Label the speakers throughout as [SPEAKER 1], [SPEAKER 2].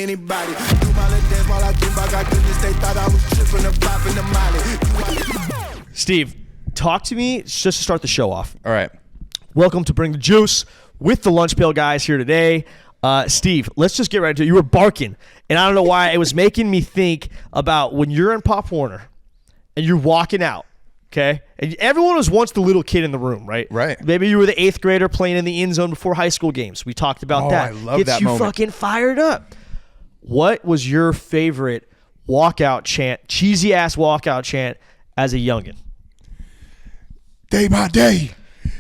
[SPEAKER 1] anybody. Do my little dance while I do my goodness. They thought I was tripping the pop in the molly.
[SPEAKER 2] Steve, talk to me just to start the show off.
[SPEAKER 3] All right.
[SPEAKER 2] Welcome to Bring the Juice with the Lunch Pail guys here today. Steve, let's just get right into it. You were barking, and I don't know why. It was making me think about when you're in Pop Warner and you're walking out, okay? And everyone was once the little kid in the room, right?
[SPEAKER 3] Right.
[SPEAKER 2] Maybe you were the 8th grader playing in the end zone before high school games. We talked about that.
[SPEAKER 3] I love
[SPEAKER 2] Gets
[SPEAKER 3] that
[SPEAKER 2] you
[SPEAKER 3] moment.
[SPEAKER 2] fucking fired up. What was your favorite walkout chant, cheesy-ass walkout chant as a youngin'?
[SPEAKER 3] Day by day,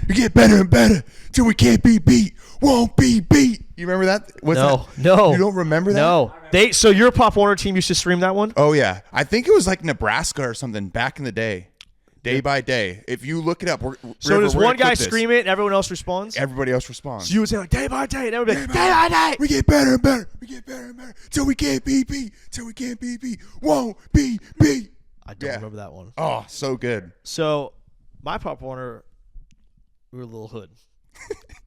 [SPEAKER 3] we get better and better till we can't be beat. Won't be beat. You remember that?
[SPEAKER 2] No.
[SPEAKER 3] You don't remember that?
[SPEAKER 2] No. So your Pop Warner team used to stream that one?
[SPEAKER 3] Oh, yeah. I think it was like Nebraska or something back in the day. Day by day. If you look it up.
[SPEAKER 2] So does one guy scream it and everyone else responds?
[SPEAKER 3] Everybody else responds.
[SPEAKER 2] So you would say like day by day and everybody would be like, day by day.
[SPEAKER 3] We get better and better. We get better and better till we can't be beat. Till we can't be beat. Won't be beat.
[SPEAKER 2] I don't remember that one.
[SPEAKER 3] Oh, so good.
[SPEAKER 2] So my Pop Warner, we were a little hood.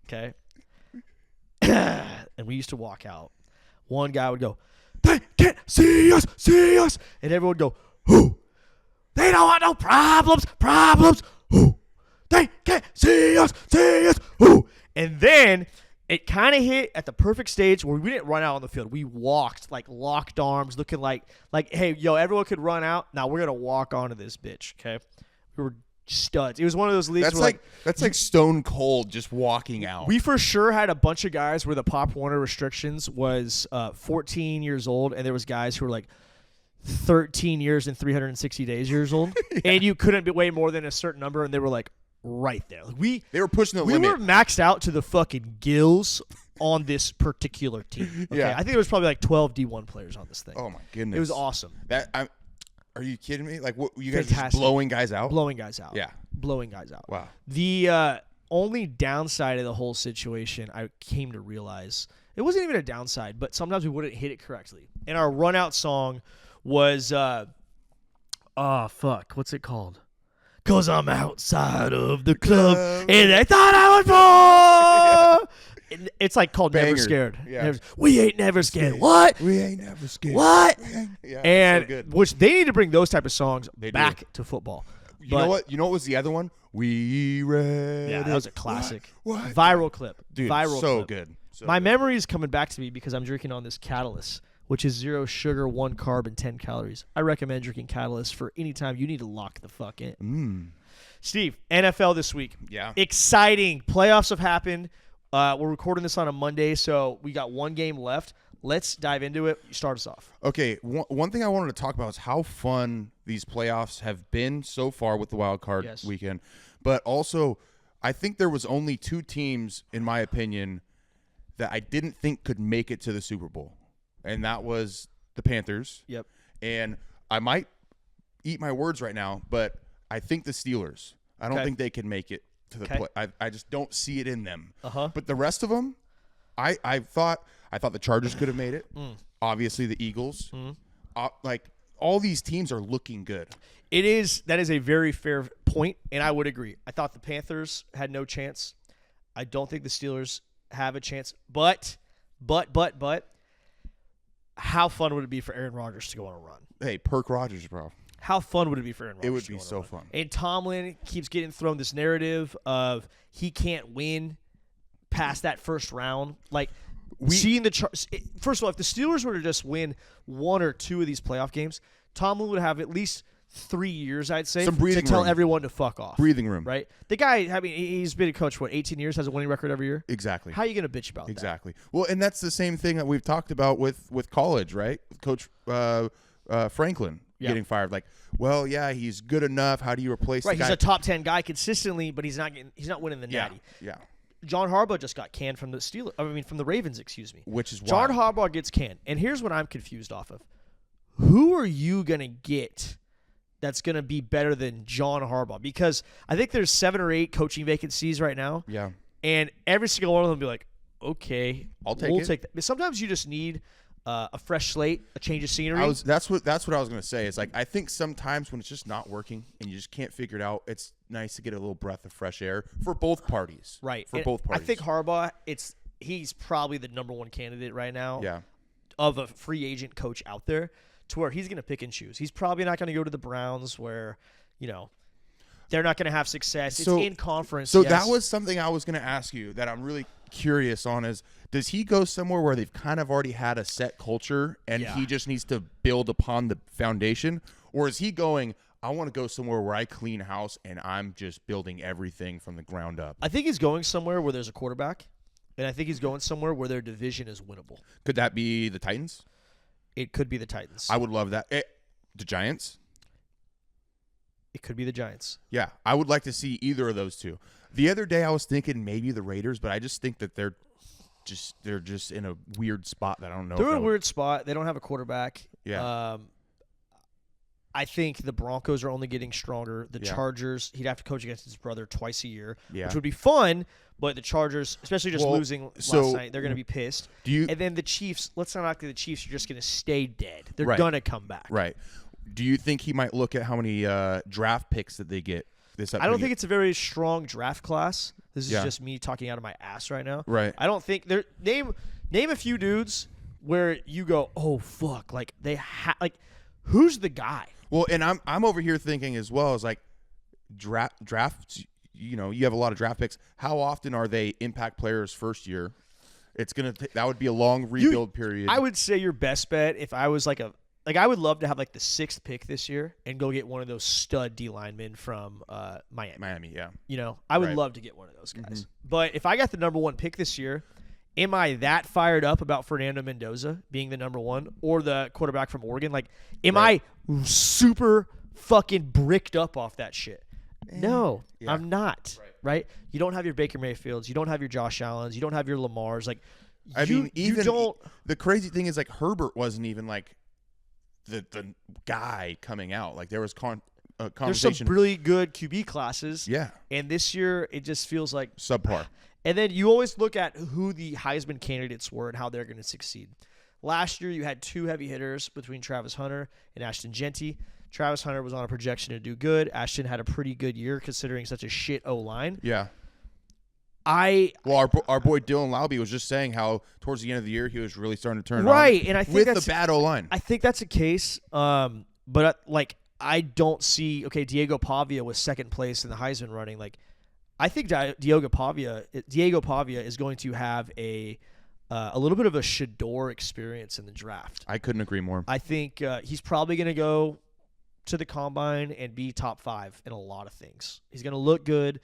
[SPEAKER 2] Okay. And we used to walk out. One guy would go, they can't see us. And everyone would go, who? They don't want no problems. Who? They can't see us. Who? And then it kind of hit at the perfect stage where we didn't run out on the field. We walked, like locked arms, looking like, hey, yo, everyone could run out. Now we're going to walk onto this bitch, okay? We were studs. It was one of those leagues
[SPEAKER 3] That's like stone cold just walking out.
[SPEAKER 2] We for sure had a bunch of guys where the Pop Warner restrictions was 14 years old, and there was guys who were like 13 years and 360 days years old, and you couldn't weigh more than a certain number, and they were like right there.
[SPEAKER 3] They were pushing the
[SPEAKER 2] we
[SPEAKER 3] limit.
[SPEAKER 2] We were maxed out to the fucking gills on this particular team. Okay?
[SPEAKER 3] Yeah.
[SPEAKER 2] I think there was probably like 12 D1 players on this thing.
[SPEAKER 3] Oh my goodness.
[SPEAKER 2] It was awesome.
[SPEAKER 3] Are you kidding me? Like, what, you guys
[SPEAKER 2] Fantastic.
[SPEAKER 3] just blowing guys out?
[SPEAKER 2] Blowing guys out.
[SPEAKER 3] Yeah.
[SPEAKER 2] Blowing guys out.
[SPEAKER 3] Wow.
[SPEAKER 2] The only downside of the whole situation I came to realize, it wasn't even a downside, but sometimes we wouldn't hit it correctly. And our run out song was, what's it called? 'Cause I'm outside of the club and they thought I was born. It's like called
[SPEAKER 3] Banger.
[SPEAKER 2] Never Scared.
[SPEAKER 3] Yeah.
[SPEAKER 2] We ain't never scared. What?
[SPEAKER 3] We ain't never scared.
[SPEAKER 2] What?
[SPEAKER 3] Yeah,
[SPEAKER 2] And
[SPEAKER 3] so good.
[SPEAKER 2] which they need to bring those type of songs
[SPEAKER 3] They do.
[SPEAKER 2] back to football.
[SPEAKER 3] You know what? You know what was the other one? We read.
[SPEAKER 2] Yeah, that was a classic.
[SPEAKER 3] What?
[SPEAKER 2] Viral clip.
[SPEAKER 3] Dude,
[SPEAKER 2] Viral
[SPEAKER 3] so
[SPEAKER 2] clip.
[SPEAKER 3] good. So
[SPEAKER 2] My
[SPEAKER 3] good.
[SPEAKER 2] memory is coming back to me because I'm drinking on this Catalyst, which is 0 sugar, 1 carb, and 10 calories. I recommend drinking Catalyst for any time you need to lock the fuck in. Steve, NFL this week.
[SPEAKER 3] Yeah.
[SPEAKER 2] Exciting. Playoffs have happened. We're recording this on a Monday, so we got one game left. Let's dive into it. You start us off.
[SPEAKER 3] Okay, one thing I wanted to talk about is how fun these playoffs have been so far with the wild card weekend. But also, I think there was only 2 teams, in my opinion, that I didn't think could make it to the Super Bowl. And that was the Panthers.
[SPEAKER 2] Yep.
[SPEAKER 3] And I might eat my words right now, but I think the Steelers. I don't think they can make it to the play. I just don't see it in them. But the rest of them, I thought the Chargers could have made it. Obviously, the Eagles. Like all these teams are looking good.
[SPEAKER 2] That is a very fair point, and I would agree. I thought the Panthers had no chance. I don't think the Steelers have a chance. But, how fun would it be for Aaron Rodgers to go on a run?
[SPEAKER 3] Hey, Perk Rodgers, bro.
[SPEAKER 2] How fun would it be for Aaron Rodgers?
[SPEAKER 3] It would
[SPEAKER 2] to
[SPEAKER 3] be
[SPEAKER 2] go on a
[SPEAKER 3] so
[SPEAKER 2] run?
[SPEAKER 3] fun.
[SPEAKER 2] And Tomlin keeps getting thrown this narrative of he can't win past that first round. Like, seeing the first of all, if the Steelers were to just win 1 or 2 of these playoff games, Tomlin would have at least 3 years, I'd say, to tell everyone to fuck off.
[SPEAKER 3] Breathing room.
[SPEAKER 2] Right? The guy, I mean, he's been a coach for 18 years, has a winning record every year.
[SPEAKER 3] Exactly.
[SPEAKER 2] How are you going to bitch about that?
[SPEAKER 3] Exactly. Well, and that's the same thing that we've talked about with college, right? Coach Franklin getting fired. Like, well, yeah, he's good enough. How do you replace the guy?
[SPEAKER 2] He's a top 10 guy consistently, but he's not winning the natty.
[SPEAKER 3] Yeah.
[SPEAKER 2] John Harbaugh just got canned from the from the Ravens, excuse me.
[SPEAKER 3] Which is
[SPEAKER 2] John Harbaugh gets canned. And here's what I'm confused off of. Who are you going to get that's going to be better than John Harbaugh? Because I think there's 7 or 8 coaching vacancies right now.
[SPEAKER 3] Yeah.
[SPEAKER 2] And every single one of them will be like, okay,
[SPEAKER 3] we'll take that.
[SPEAKER 2] But sometimes you just need a fresh slate, a change of scenery.
[SPEAKER 3] That's what I was going to say. It's like I think sometimes when it's just not working and you just can't figure it out, it's nice to get a little breath of fresh air for both parties.
[SPEAKER 2] Right.
[SPEAKER 3] For both parties.
[SPEAKER 2] I think Harbaugh, he's probably the number 1 candidate right now.
[SPEAKER 3] Yeah.
[SPEAKER 2] of a free agent coach out there to where he's going to pick and choose. He's probably not going to go to the Browns where, they're not going to have success. It's in conference.
[SPEAKER 3] So
[SPEAKER 2] yes.
[SPEAKER 3] that was something I was going to ask you that I'm really curious on is, does he go somewhere where they've kind of already had a set culture and he just needs to build upon the foundation? Or is he going, I want to go somewhere where I clean house and I'm just building everything from the ground up?
[SPEAKER 2] I think he's going somewhere where there's a quarterback, and I think he's going somewhere where their division is winnable.
[SPEAKER 3] Could that be the Titans?
[SPEAKER 2] It could be the Titans.
[SPEAKER 3] I would love that. The Giants?
[SPEAKER 2] It could be the Giants.
[SPEAKER 3] Yeah, I would like to see either of those two. The other day I was thinking maybe the Raiders, but I just think that they're just in a weird spot that I don't know.
[SPEAKER 2] They're in a weird spot. They don't have a quarterback.
[SPEAKER 3] Yeah.
[SPEAKER 2] I think the Broncos are only getting stronger. The Chargers, he'd have to coach against his brother twice a year, which would be fun. But the Chargers, especially just losing last night, they're going to be pissed. And then the Chiefs, let's not act like the Chiefs are just going to stay dead. They're going to come back.
[SPEAKER 3] Right. Do you think he might look at how many draft picks that they get this upcoming
[SPEAKER 2] I don't think it's a very strong draft class. This is just me talking out of my ass right now.
[SPEAKER 3] Right.
[SPEAKER 2] I don't think there. Name a few dudes where you go, oh fuck, like who's the guy?
[SPEAKER 3] Well, and I'm over here thinking as well as like drafts. You have a lot of draft picks. How often are they impact players first year? It's that would be a long rebuild period.
[SPEAKER 2] I would say your best bet if I was I would love to have the 6th pick this year and go get one of those stud D linemen from Miami.
[SPEAKER 3] Miami, yeah.
[SPEAKER 2] I would love to get one of those guys. Mm-hmm. But if I got the number 1 pick this year, am I that fired up about Fernando Mendoza being the number 1 or the quarterback from Oregon? Am I super fucking bricked up off that shit? No, I'm not. Right? You don't have your Baker Mayfields. You don't have your Josh Allens. You don't have your Lamars.
[SPEAKER 3] The crazy thing is Herbert wasn't even the guy coming out. There was conversation.
[SPEAKER 2] There's some really good QB classes.
[SPEAKER 3] Yeah.
[SPEAKER 2] And this year it just feels like
[SPEAKER 3] subpar.
[SPEAKER 2] And then you always look at who the Heisman candidates were and how they're going to succeed. Last year you had 2 heavy hitters between Travis Hunter and Ashton Genty. Travis Hunter was on a projection to do good. Ashton had a pretty good year considering such a shit O-line.
[SPEAKER 3] Yeah. Our boy Dylan Laube was just saying how towards the end of the year he was really starting to turn on.
[SPEAKER 2] And I think
[SPEAKER 3] with
[SPEAKER 2] that's
[SPEAKER 3] the bad O-line.
[SPEAKER 2] I think that's a case. But I don't see. Okay, Diego Pavia was 2nd place in the Heisman running. I think Diego Pavia is going to have a little bit of a Shador experience in the draft.
[SPEAKER 3] I couldn't agree more.
[SPEAKER 2] I think he's probably going to go to the combine and be top 5 in a lot of things. He's going to look good.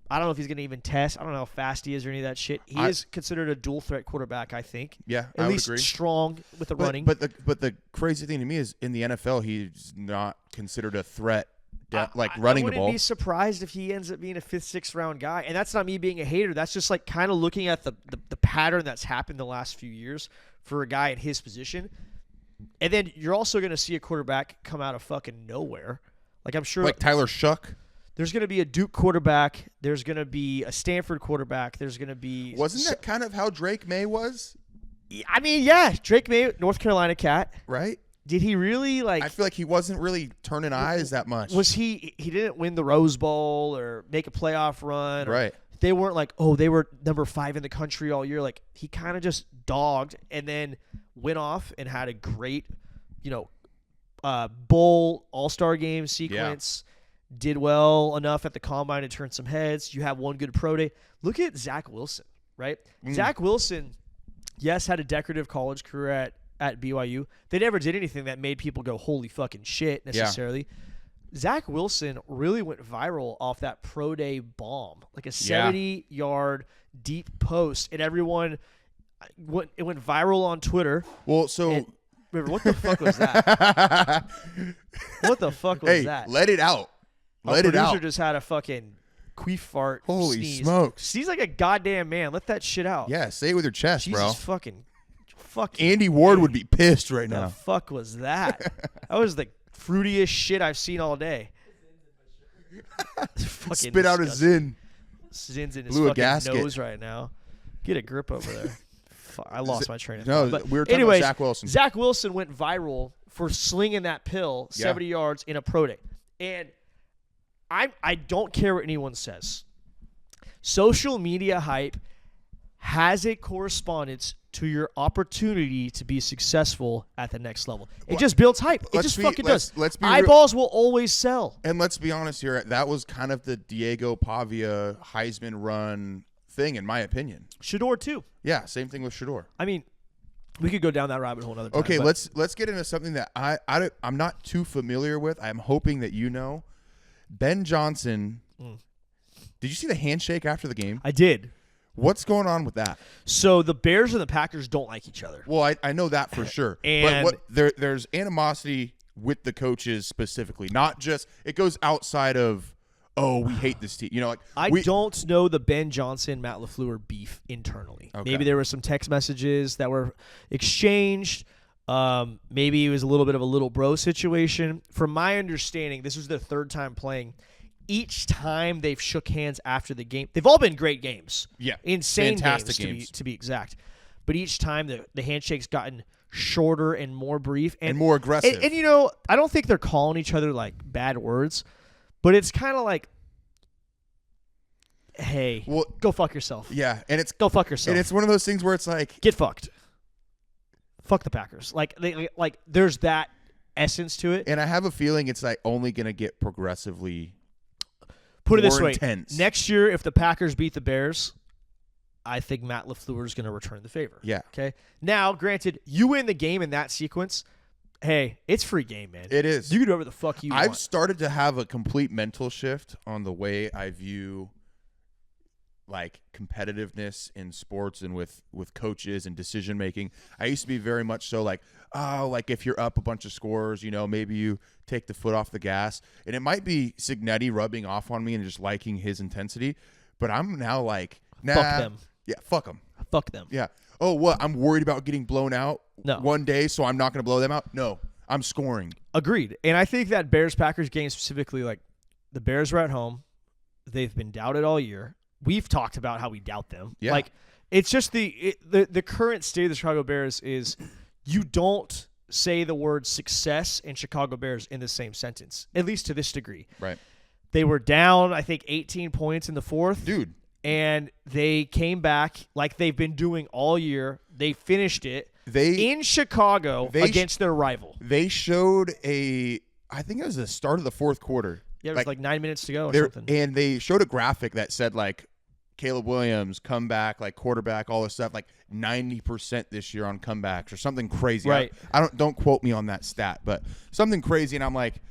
[SPEAKER 2] I don't know if he's going to even test. I don't know how fast he is or any of that shit. He is considered a dual threat quarterback, I think.
[SPEAKER 3] Yeah,
[SPEAKER 2] at
[SPEAKER 3] I
[SPEAKER 2] least
[SPEAKER 3] would agree.
[SPEAKER 2] Strong with the running.
[SPEAKER 3] But the crazy thing to me is in the NFL he's not considered a threat. Running the ball. I
[SPEAKER 2] wouldn't be surprised if he ends up being a 5th, 6th round guy. And that's not me being a hater. That's just kind of looking at the pattern that's happened the last few years for a guy in his position. And then you're also going to see a quarterback come out of fucking nowhere. I'm sure.
[SPEAKER 3] Tyler Shuck.
[SPEAKER 2] There's going to be a Duke quarterback. There's going to be a Stanford quarterback. There's going to be.
[SPEAKER 3] Wasn't that kind of how Drake May was?
[SPEAKER 2] I mean, yeah. Drake May, North Carolina cat.
[SPEAKER 3] Right?
[SPEAKER 2] Did he really
[SPEAKER 3] I feel like he wasn't really turning eyes that much.
[SPEAKER 2] Was he didn't win the Rose Bowl or make a playoff run.
[SPEAKER 3] Right.
[SPEAKER 2] They weren't they were number 5 in the country all year. He kind of just dogged and then went off and had a great, bowl all-star game sequence. Yeah. Did well enough at the combine to turn some heads. You have one good pro day. Look at Zach Wilson, right? Zach Wilson, yes, had a decorative college career at BYU. They never did anything that made people go, holy fucking shit, necessarily. Yeah. Zach Wilson really went viral off that pro day bomb, a 70-yard deep post, and everyone it went viral on Twitter.
[SPEAKER 3] Well, so
[SPEAKER 2] remember, what the fuck was that? What the fuck was that?
[SPEAKER 3] Let it out.
[SPEAKER 2] Our producer just had a fucking queef fart.
[SPEAKER 3] Holy
[SPEAKER 2] sneeze.
[SPEAKER 3] smokes.
[SPEAKER 2] Sneeze like a goddamn man. Let that shit out.
[SPEAKER 3] Yeah, say it with your chest,
[SPEAKER 2] Jesus
[SPEAKER 3] bro.
[SPEAKER 2] fucking.
[SPEAKER 3] Andy Ward would be pissed right now.
[SPEAKER 2] The fuck was that? That was the fruitiest shit I've seen all day.
[SPEAKER 3] Spit out his Zin.
[SPEAKER 2] Zin's in his fucking nose right now. Get a grip over there. I lost my train of thought.
[SPEAKER 3] No, we were talking about Zach Wilson.
[SPEAKER 2] Zach Wilson went viral for slinging that pill 70 yards in a pro day. And I don't care what anyone says. Social media hype has a correspondence to your opportunity to be successful at the next level. It just builds hype. It just fucking does. Eyeballs will always sell.
[SPEAKER 3] And let's be honest here. That was kind of the Diego Pavia Heisman run thing, in my opinion.
[SPEAKER 2] Shador too.
[SPEAKER 3] Yeah, same thing with Shador.
[SPEAKER 2] I mean, we could go down that rabbit hole another time.
[SPEAKER 3] Okay, let's get into something that I'm not too familiar with. I'm hoping that you know. Ben Johnson. Did you see the handshake after the game?
[SPEAKER 2] I did.
[SPEAKER 3] What's going on with that?
[SPEAKER 2] So the Bears and the Packers don't like each other.
[SPEAKER 3] Well, I know that for sure.
[SPEAKER 2] And
[SPEAKER 3] but there's animosity with the coaches specifically, not just it goes outside of we hate this team. You know, like
[SPEAKER 2] I don't know the Ben Johnson Matt LaFleur beef internally.
[SPEAKER 3] Okay.
[SPEAKER 2] Maybe there were some text messages that were exchanged. Maybe it was a little bit of a little bro situation. From my understanding, this was their third time playing. Each time they've shook hands after the game, they've all been great games.
[SPEAKER 3] Yeah,
[SPEAKER 2] insane
[SPEAKER 3] fantastic
[SPEAKER 2] games. To be exact. But each time the handshake's gotten shorter and more brief and
[SPEAKER 3] more aggressive.
[SPEAKER 2] And you know, I don't think they're calling each other like bad words, but it's kind of like, hey, go fuck yourself.
[SPEAKER 3] Yeah, and it's
[SPEAKER 2] go fuck yourself.
[SPEAKER 3] And it's one of those things where it's like,
[SPEAKER 2] get fucked. Fuck the Packers. Like there's that essence to it.
[SPEAKER 3] And I have a feeling it's like only gonna get progressively.
[SPEAKER 2] Put it this way:
[SPEAKER 3] intense.
[SPEAKER 2] Next year, if the Packers beat the Bears, I think Matt LaFleur is going to return the favor.
[SPEAKER 3] Yeah.
[SPEAKER 2] Okay. Now, granted, you win the game in that sequence. Hey, it's free game, man.
[SPEAKER 3] It is.
[SPEAKER 2] You can do whatever the fuck you want.
[SPEAKER 3] I've started to have a complete mental shift on the way I view like competitiveness in sports and with coaches and decision making. I used to be very much so like, like if you're up a bunch of scores, you know, maybe you take the foot off the gas. And it might be Cignetti rubbing off on me and just liking his intensity. But I'm now like, nah.
[SPEAKER 2] Fuck them.
[SPEAKER 3] Yeah, fuck them.
[SPEAKER 2] Fuck them.
[SPEAKER 3] Yeah. Oh, what? I'm worried about getting blown out one day, so I'm not going to blow them out? No. I'm scoring.
[SPEAKER 2] Agreed. And I think that Bears-Packers game specifically, like the Bears were at home. They've been doubted all year. We've talked about how we doubt them.
[SPEAKER 3] Yeah.
[SPEAKER 2] Like, it's just the current state of the Chicago Bears is you don't say the word success and Chicago Bears in the same sentence, at least to this degree.
[SPEAKER 3] Right.
[SPEAKER 2] They were down, I think, 18 points in the fourth.
[SPEAKER 3] Dude.
[SPEAKER 2] And they came back like they've been doing all year. They finished it in Chicago against their rival.
[SPEAKER 3] They showed I think it was the start of the fourth quarter.
[SPEAKER 2] Yeah, it was like 9 minutes to go or something.
[SPEAKER 3] And they showed a graphic that said, like, Caleb Williams, comeback, like quarterback, all this stuff, like 90% this year on comebacks or something crazy.
[SPEAKER 2] Right.
[SPEAKER 3] Don't quote me on that stat, but something crazy. And I'm like,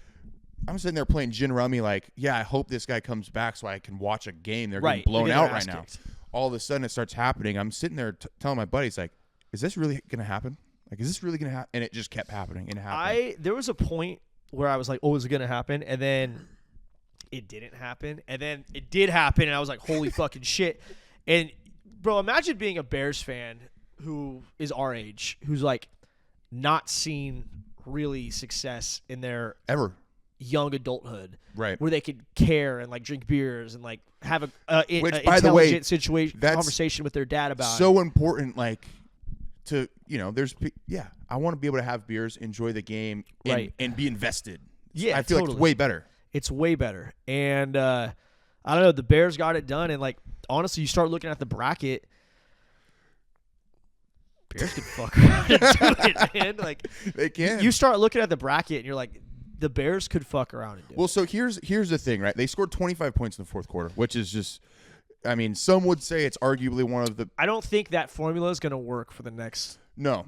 [SPEAKER 3] I'm sitting there playing gin rummy, like, yeah, I hope this guy comes back so I can watch a game. They're getting blown out right now. All of a sudden it starts happening. I'm sitting there telling my buddies, like, is this really going to happen? Like, is this really going to happen? And it just kept happening and happening.
[SPEAKER 2] There was a point where I was like, oh, is it going to happen? And then it didn't happen. And then it did happen, and I was like, holy fucking shit. And, bro, imagine being a Bears fan who is our age, who's, like, not seen really success in their
[SPEAKER 3] ever
[SPEAKER 2] young adulthood,
[SPEAKER 3] right?
[SPEAKER 2] Where they could care and like drink beers and like have a
[SPEAKER 3] which, by the way,
[SPEAKER 2] conversation with their dad about.
[SPEAKER 3] So important, like to I want to be able to have beers, enjoy the game, and be invested.
[SPEAKER 2] Yeah,
[SPEAKER 3] I feel like it's way better.
[SPEAKER 2] It's way better, and I don't know. The Bears got it done, and like honestly, you start looking at the bracket. Bears could fuck around and do it, man. Like
[SPEAKER 3] they can.
[SPEAKER 2] You start looking at the bracket, and you're like, the Bears could fuck around and do it.
[SPEAKER 3] Well, so here's the thing, right? They scored 25 points in the fourth quarter, which is just, I mean, some would say it's arguably one of the.
[SPEAKER 2] I don't think that formula is going to work for the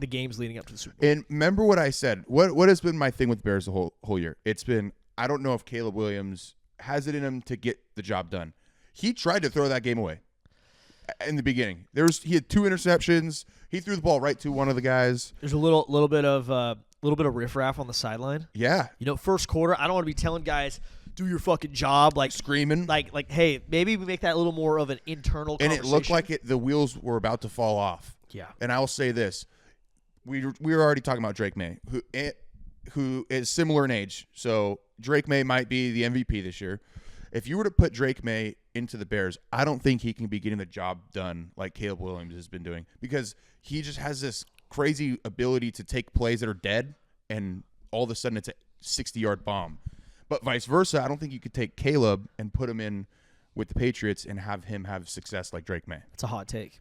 [SPEAKER 2] games leading up to the Super Bowl.
[SPEAKER 3] And remember what I said. What has been my thing with Bears the whole year? It's been, I don't know if Caleb Williams has it in him to get the job done. He tried to throw that game away in the beginning. He had 2 interceptions. He threw the ball right to one of the guys.
[SPEAKER 2] There's a little bit of riffraff on the sideline.
[SPEAKER 3] Yeah.
[SPEAKER 2] You know, first quarter, I don't want to be telling guys, do your fucking job, like
[SPEAKER 3] screaming.
[SPEAKER 2] Like, hey, maybe we make that a little more of an internal conversation.
[SPEAKER 3] And it looked like the wheels were about to fall off.
[SPEAKER 2] Yeah.
[SPEAKER 3] And I will say this. We were already talking about Drake May, who is similar in age. So Drake May might be the MVP this year. If you were to put Drake May into the Bears, I don't think he can be getting the job done like Caleb Williams has been doing, because he just has this crazy ability to take plays that are dead and all of a sudden it's a 60-yard bomb. But vice versa, I don't think you could take Caleb and put him in with the Patriots and have him have success like Drake May.
[SPEAKER 2] It's a hot take.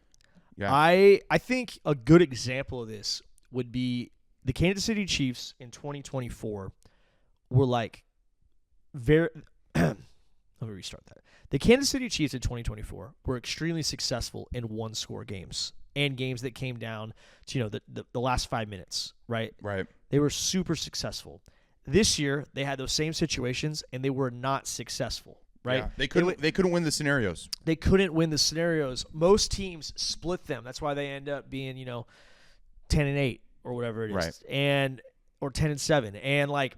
[SPEAKER 3] Yeah.
[SPEAKER 2] I think a good example of this would be the Kansas City Chiefs in 2024 were like very let me restart that. The Kansas City Chiefs in 2024 were extremely successful in one-score games and games that came down to the last 5 minutes, right?
[SPEAKER 3] Right.
[SPEAKER 2] They were super successful. This year they had those same situations and they were not successful, right?
[SPEAKER 3] Yeah. They couldn't win the scenarios.
[SPEAKER 2] They couldn't win the scenarios. Most teams split them. That's why they end up being 10-8 or whatever it is,
[SPEAKER 3] right.
[SPEAKER 2] or 10-7, and like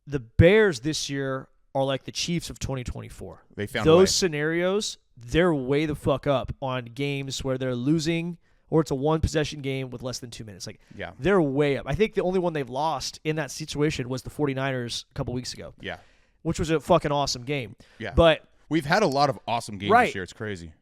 [SPEAKER 2] the Bears this year are like the Chiefs of 2024.
[SPEAKER 3] They found
[SPEAKER 2] those scenarios. They're way the fuck up on games where they're losing or it's a one-possession game with less than 2 minutes. Like,
[SPEAKER 3] yeah,
[SPEAKER 2] they're way up. I think the only one they've lost in that situation was the 49ers a couple weeks ago.
[SPEAKER 3] Yeah,
[SPEAKER 2] which was a fucking awesome game.
[SPEAKER 3] Yeah,
[SPEAKER 2] but
[SPEAKER 3] we've had a lot of awesome games this year. It's crazy.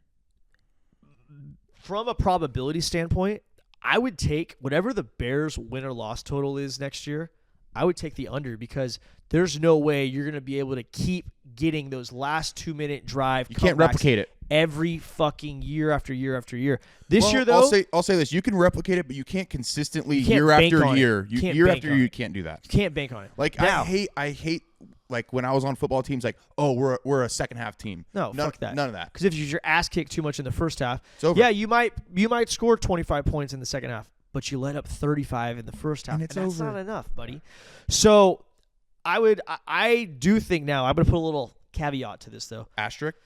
[SPEAKER 2] From a probability standpoint, I would take whatever the Bears win or loss total is next year. I would take the under because there's no way you're going to be able to keep getting those last 2-minute drive.
[SPEAKER 3] You can't replicate it
[SPEAKER 2] every fucking year after year after year. This year, though,
[SPEAKER 3] I'll say this: you can replicate it, but you can't consistently year after year. Year after year, you can't do that.
[SPEAKER 2] You can't bank on it.
[SPEAKER 3] Like now, I hate like when I was on football teams, like, oh, we're a second half team.
[SPEAKER 2] No, fuck that.
[SPEAKER 3] None of that.
[SPEAKER 2] Because if you get your ass kicked too much in the first half,
[SPEAKER 3] it's over.
[SPEAKER 2] Yeah, you might score 25 points in the second half, but you let up 35 in the first half,
[SPEAKER 3] and
[SPEAKER 2] that's
[SPEAKER 3] over.
[SPEAKER 2] not enough, buddy. So I do think now I'm going to put a little caveat to this though.
[SPEAKER 3] Asterisk.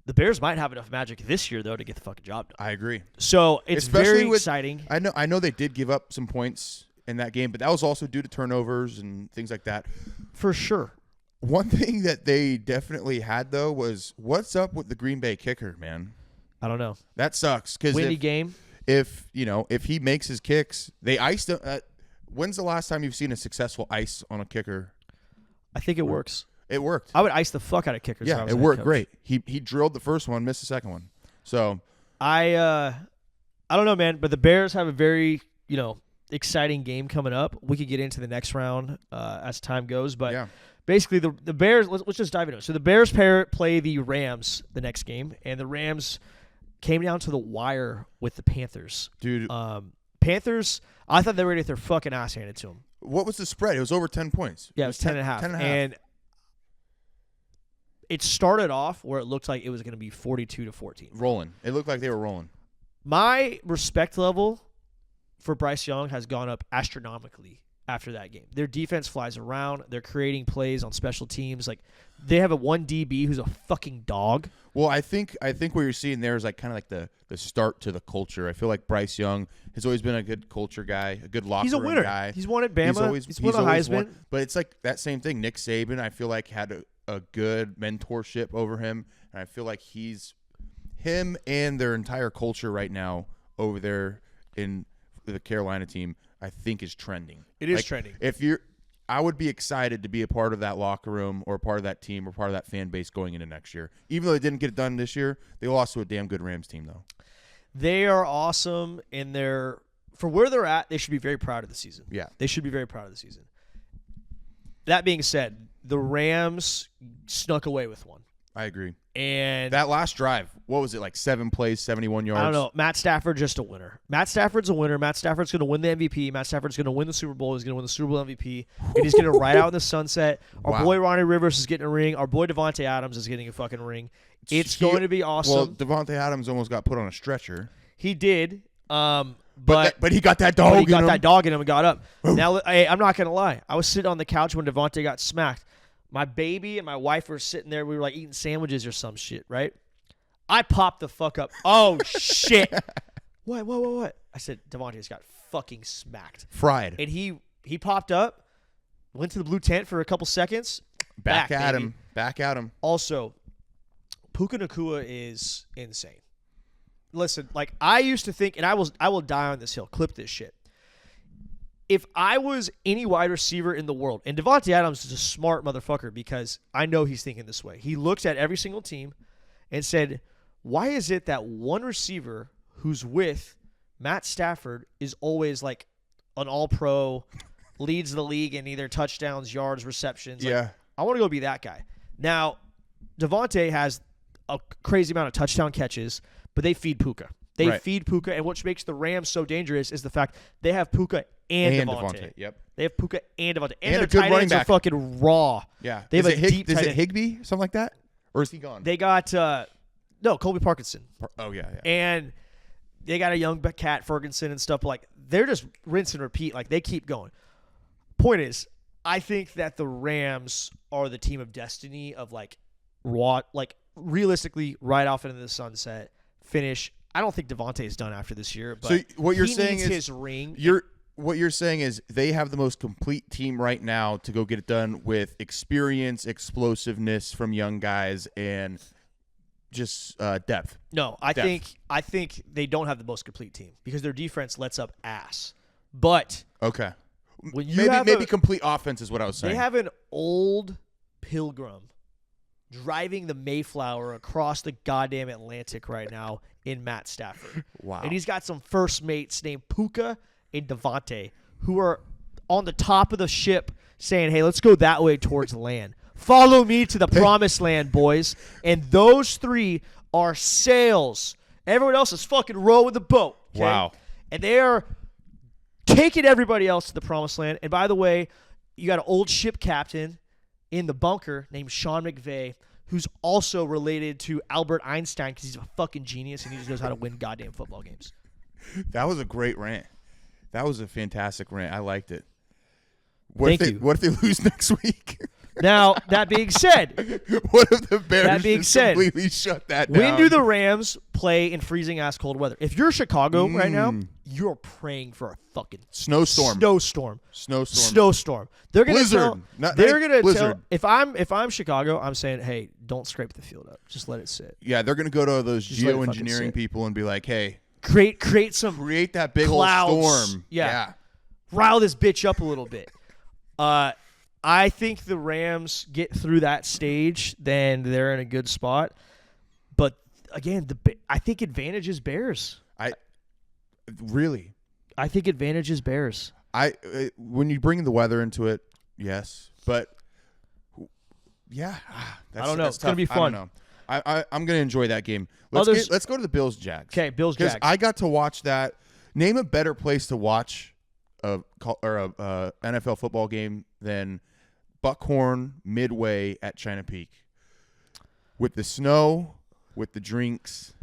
[SPEAKER 2] The Bears might have enough magic this year though to get the fucking job done.
[SPEAKER 3] I agree.
[SPEAKER 2] So it's
[SPEAKER 3] especially
[SPEAKER 2] very exciting.
[SPEAKER 3] I know they did give up some points in that game, but that was also due to turnovers and things like that.
[SPEAKER 2] For sure.
[SPEAKER 3] One thing that they definitely had though was what's up with the Green Bay kicker, man?
[SPEAKER 2] I don't know.
[SPEAKER 3] That sucks because
[SPEAKER 2] windy game.
[SPEAKER 3] If he makes his kicks, they iced him. When's the last time you've seen a successful ice on a kicker?
[SPEAKER 2] I think it works.
[SPEAKER 3] It worked.
[SPEAKER 2] I would ice the fuck out of kickers.
[SPEAKER 3] Yeah, it worked great. He drilled the first one, missed the second one. So
[SPEAKER 2] I don't know, man, but the Bears have a very exciting game coming up. We could get into the next round as time goes, but
[SPEAKER 3] yeah.
[SPEAKER 2] Basically the Bears. Let's just dive into it. So the Bears play the Rams the next game, and the Rams came down to the wire with the Panthers.
[SPEAKER 3] Dude,
[SPEAKER 2] Panthers. I thought they were going to get their fucking ass handed to them.
[SPEAKER 3] What was the spread? It was over 10 points.
[SPEAKER 2] Yeah, it was 10.5.
[SPEAKER 3] 10.5.
[SPEAKER 2] And it started off where it looked like it was going to be 42-14.
[SPEAKER 3] Rolling. It looked like they were rolling.
[SPEAKER 2] My respect level for Bryce Young has gone up astronomically after that game. Their defense flies around. They're creating plays on special teams. Like, they have a one DB who's a fucking dog.
[SPEAKER 3] Well, I think what you're seeing there is like kind of like the start to the culture. I feel like Bryce Young has always been a good culture guy, a good locker room guy.
[SPEAKER 2] He's won at Bama. He's won a Heisman.
[SPEAKER 3] But it's like that same thing. Nick Saban, I feel like, had a good mentorship over him, and I feel like him and their entire culture right now over there in the Carolina team, I think is trending.
[SPEAKER 2] It is trending.
[SPEAKER 3] I would be excited to be a part of that locker room or a part of that team or part of that fan base going into next year. Even though they didn't get it done this year, they lost to a damn good Rams team, though.
[SPEAKER 2] They are awesome for where they're at. They should be very proud of the season.
[SPEAKER 3] Yeah.
[SPEAKER 2] They should be very proud of the season. That being said, the Rams snuck away with one.
[SPEAKER 3] I agree.
[SPEAKER 2] And
[SPEAKER 3] that last drive, what was it, like 7 plays, 71 yards?
[SPEAKER 2] I don't know. Matt Stafford, just a winner. Matt Stafford's a winner. Matt Stafford's going to win the MVP. Matt Stafford's going to win the Super Bowl. He's going to win the Super Bowl MVP. And he's going to ride out in the sunset. Our boy Ronnie Rivers is getting a ring. Our boy Devante Adams is getting a fucking ring. It's going to be awesome.
[SPEAKER 3] Well, Devante Adams almost got put on a stretcher.
[SPEAKER 2] He did. But
[SPEAKER 3] he got that dog in him.
[SPEAKER 2] He got that dog in him and got up. Now, I'm not going to lie. I was sitting on the couch when Devante got smacked. My baby and my wife were sitting there. We were like eating sandwiches or some shit, right? I popped the fuck up. Oh, shit. What? I said, Devante just got fucking smacked.
[SPEAKER 3] Fried.
[SPEAKER 2] And he popped up, went to the blue tent for a couple seconds.
[SPEAKER 3] Back at him.
[SPEAKER 2] Also, Puka Nacua is insane. Listen, like, I used to think, and I will die on this hill, clip this shit. If I was any wide receiver in the world, and Devante Adams is a smart motherfucker because I know he's thinking this way. He looked at every single team and said, why is it that one receiver who's with Matt Stafford is always like an all-pro, leads the league in either touchdowns, yards, receptions? Like,
[SPEAKER 3] yeah.
[SPEAKER 2] I want to go be that guy. Now, Devante has a crazy amount of touchdown catches, but they feed Puka. They feed Puka, and what makes the Rams so dangerous is the fact they have Puka and Devante.
[SPEAKER 3] Yep.
[SPEAKER 2] They have Puka and Devante.
[SPEAKER 3] And
[SPEAKER 2] their
[SPEAKER 3] a good
[SPEAKER 2] tight
[SPEAKER 3] running
[SPEAKER 2] ends are
[SPEAKER 3] back.
[SPEAKER 2] fucking raw.
[SPEAKER 3] Yeah.
[SPEAKER 2] They have
[SPEAKER 3] is
[SPEAKER 2] a deep
[SPEAKER 3] Is
[SPEAKER 2] tight
[SPEAKER 3] it
[SPEAKER 2] end.
[SPEAKER 3] Higbee? Something like that? Or is he gone?
[SPEAKER 2] They got no, Colby Parkinson.
[SPEAKER 3] Oh, yeah.
[SPEAKER 2] And they got a young Cat Ferguson and stuff. But like, they're just rinse and repeat. Like, they keep going. Point is, I think that the Rams are the team of destiny of like raw, like realistically right off into the sunset, finish. I don't think Devante is done after this year. But
[SPEAKER 3] so what you're
[SPEAKER 2] he
[SPEAKER 3] saying
[SPEAKER 2] needs
[SPEAKER 3] is
[SPEAKER 2] his ring.
[SPEAKER 3] What you're saying is they have the most complete team right now to go get it done with experience, explosiveness from young guys, and just depth.
[SPEAKER 2] No, I think they don't have the most complete team because their defense lets up ass. But
[SPEAKER 3] okay,
[SPEAKER 2] when you
[SPEAKER 3] maybe complete offense is what I was saying.
[SPEAKER 2] They have an old pilgrim driving the Mayflower across the goddamn Atlantic right now in Matt Stafford.
[SPEAKER 3] Wow.
[SPEAKER 2] And he's got some first mates named Puka and Devante who are on the top of the ship saying, hey, let's go that way towards land. Follow me to the promised land, boys. And those three are sails. Everyone else is fucking rowing the boat. Okay?
[SPEAKER 3] Wow.
[SPEAKER 2] And they are taking everybody else to the promised land. And by the way, you got an old ship captain in the bunker named Sean McVay, who's also related to Albert Einstein because he's a fucking genius and he just knows how to win goddamn football games.
[SPEAKER 3] That was a great rant. That was a fantastic rant. I liked it.
[SPEAKER 2] Thank you.
[SPEAKER 3] What if they lose next week?
[SPEAKER 2] Now, that being said,
[SPEAKER 3] what if the Bears completely shut that down?
[SPEAKER 2] When do the Rams play in freezing-ass cold weather? If you're Chicago right now, you're praying for a fucking
[SPEAKER 3] snowstorm.
[SPEAKER 2] They're gonna
[SPEAKER 3] blizzard.
[SPEAKER 2] Tell. If I'm Chicago, I'm saying, hey, don't scrape the field up. Just let it sit.
[SPEAKER 3] Yeah, they're gonna go to those geoengineering people and be like, hey,
[SPEAKER 2] create
[SPEAKER 3] that big
[SPEAKER 2] clouds.
[SPEAKER 3] old storm.
[SPEAKER 2] Yeah. Rile this bitch up a little bit. I think the Rams get through that stage, then they're in a good spot. But again, I think advantage is Bears.
[SPEAKER 3] I
[SPEAKER 2] think advantage is Bears.
[SPEAKER 3] When you bring the weather into it, yes, but yeah,
[SPEAKER 2] I don't know. It's gonna be fun.
[SPEAKER 3] I don't know. I'm gonna enjoy that game. Let's go to the Bills Jags.
[SPEAKER 2] Okay, Bills Jags.
[SPEAKER 3] I got to watch that. Name a better place to watch a NFL football game than Buckhorn Midway at China Peak, with the snow, with the drinks,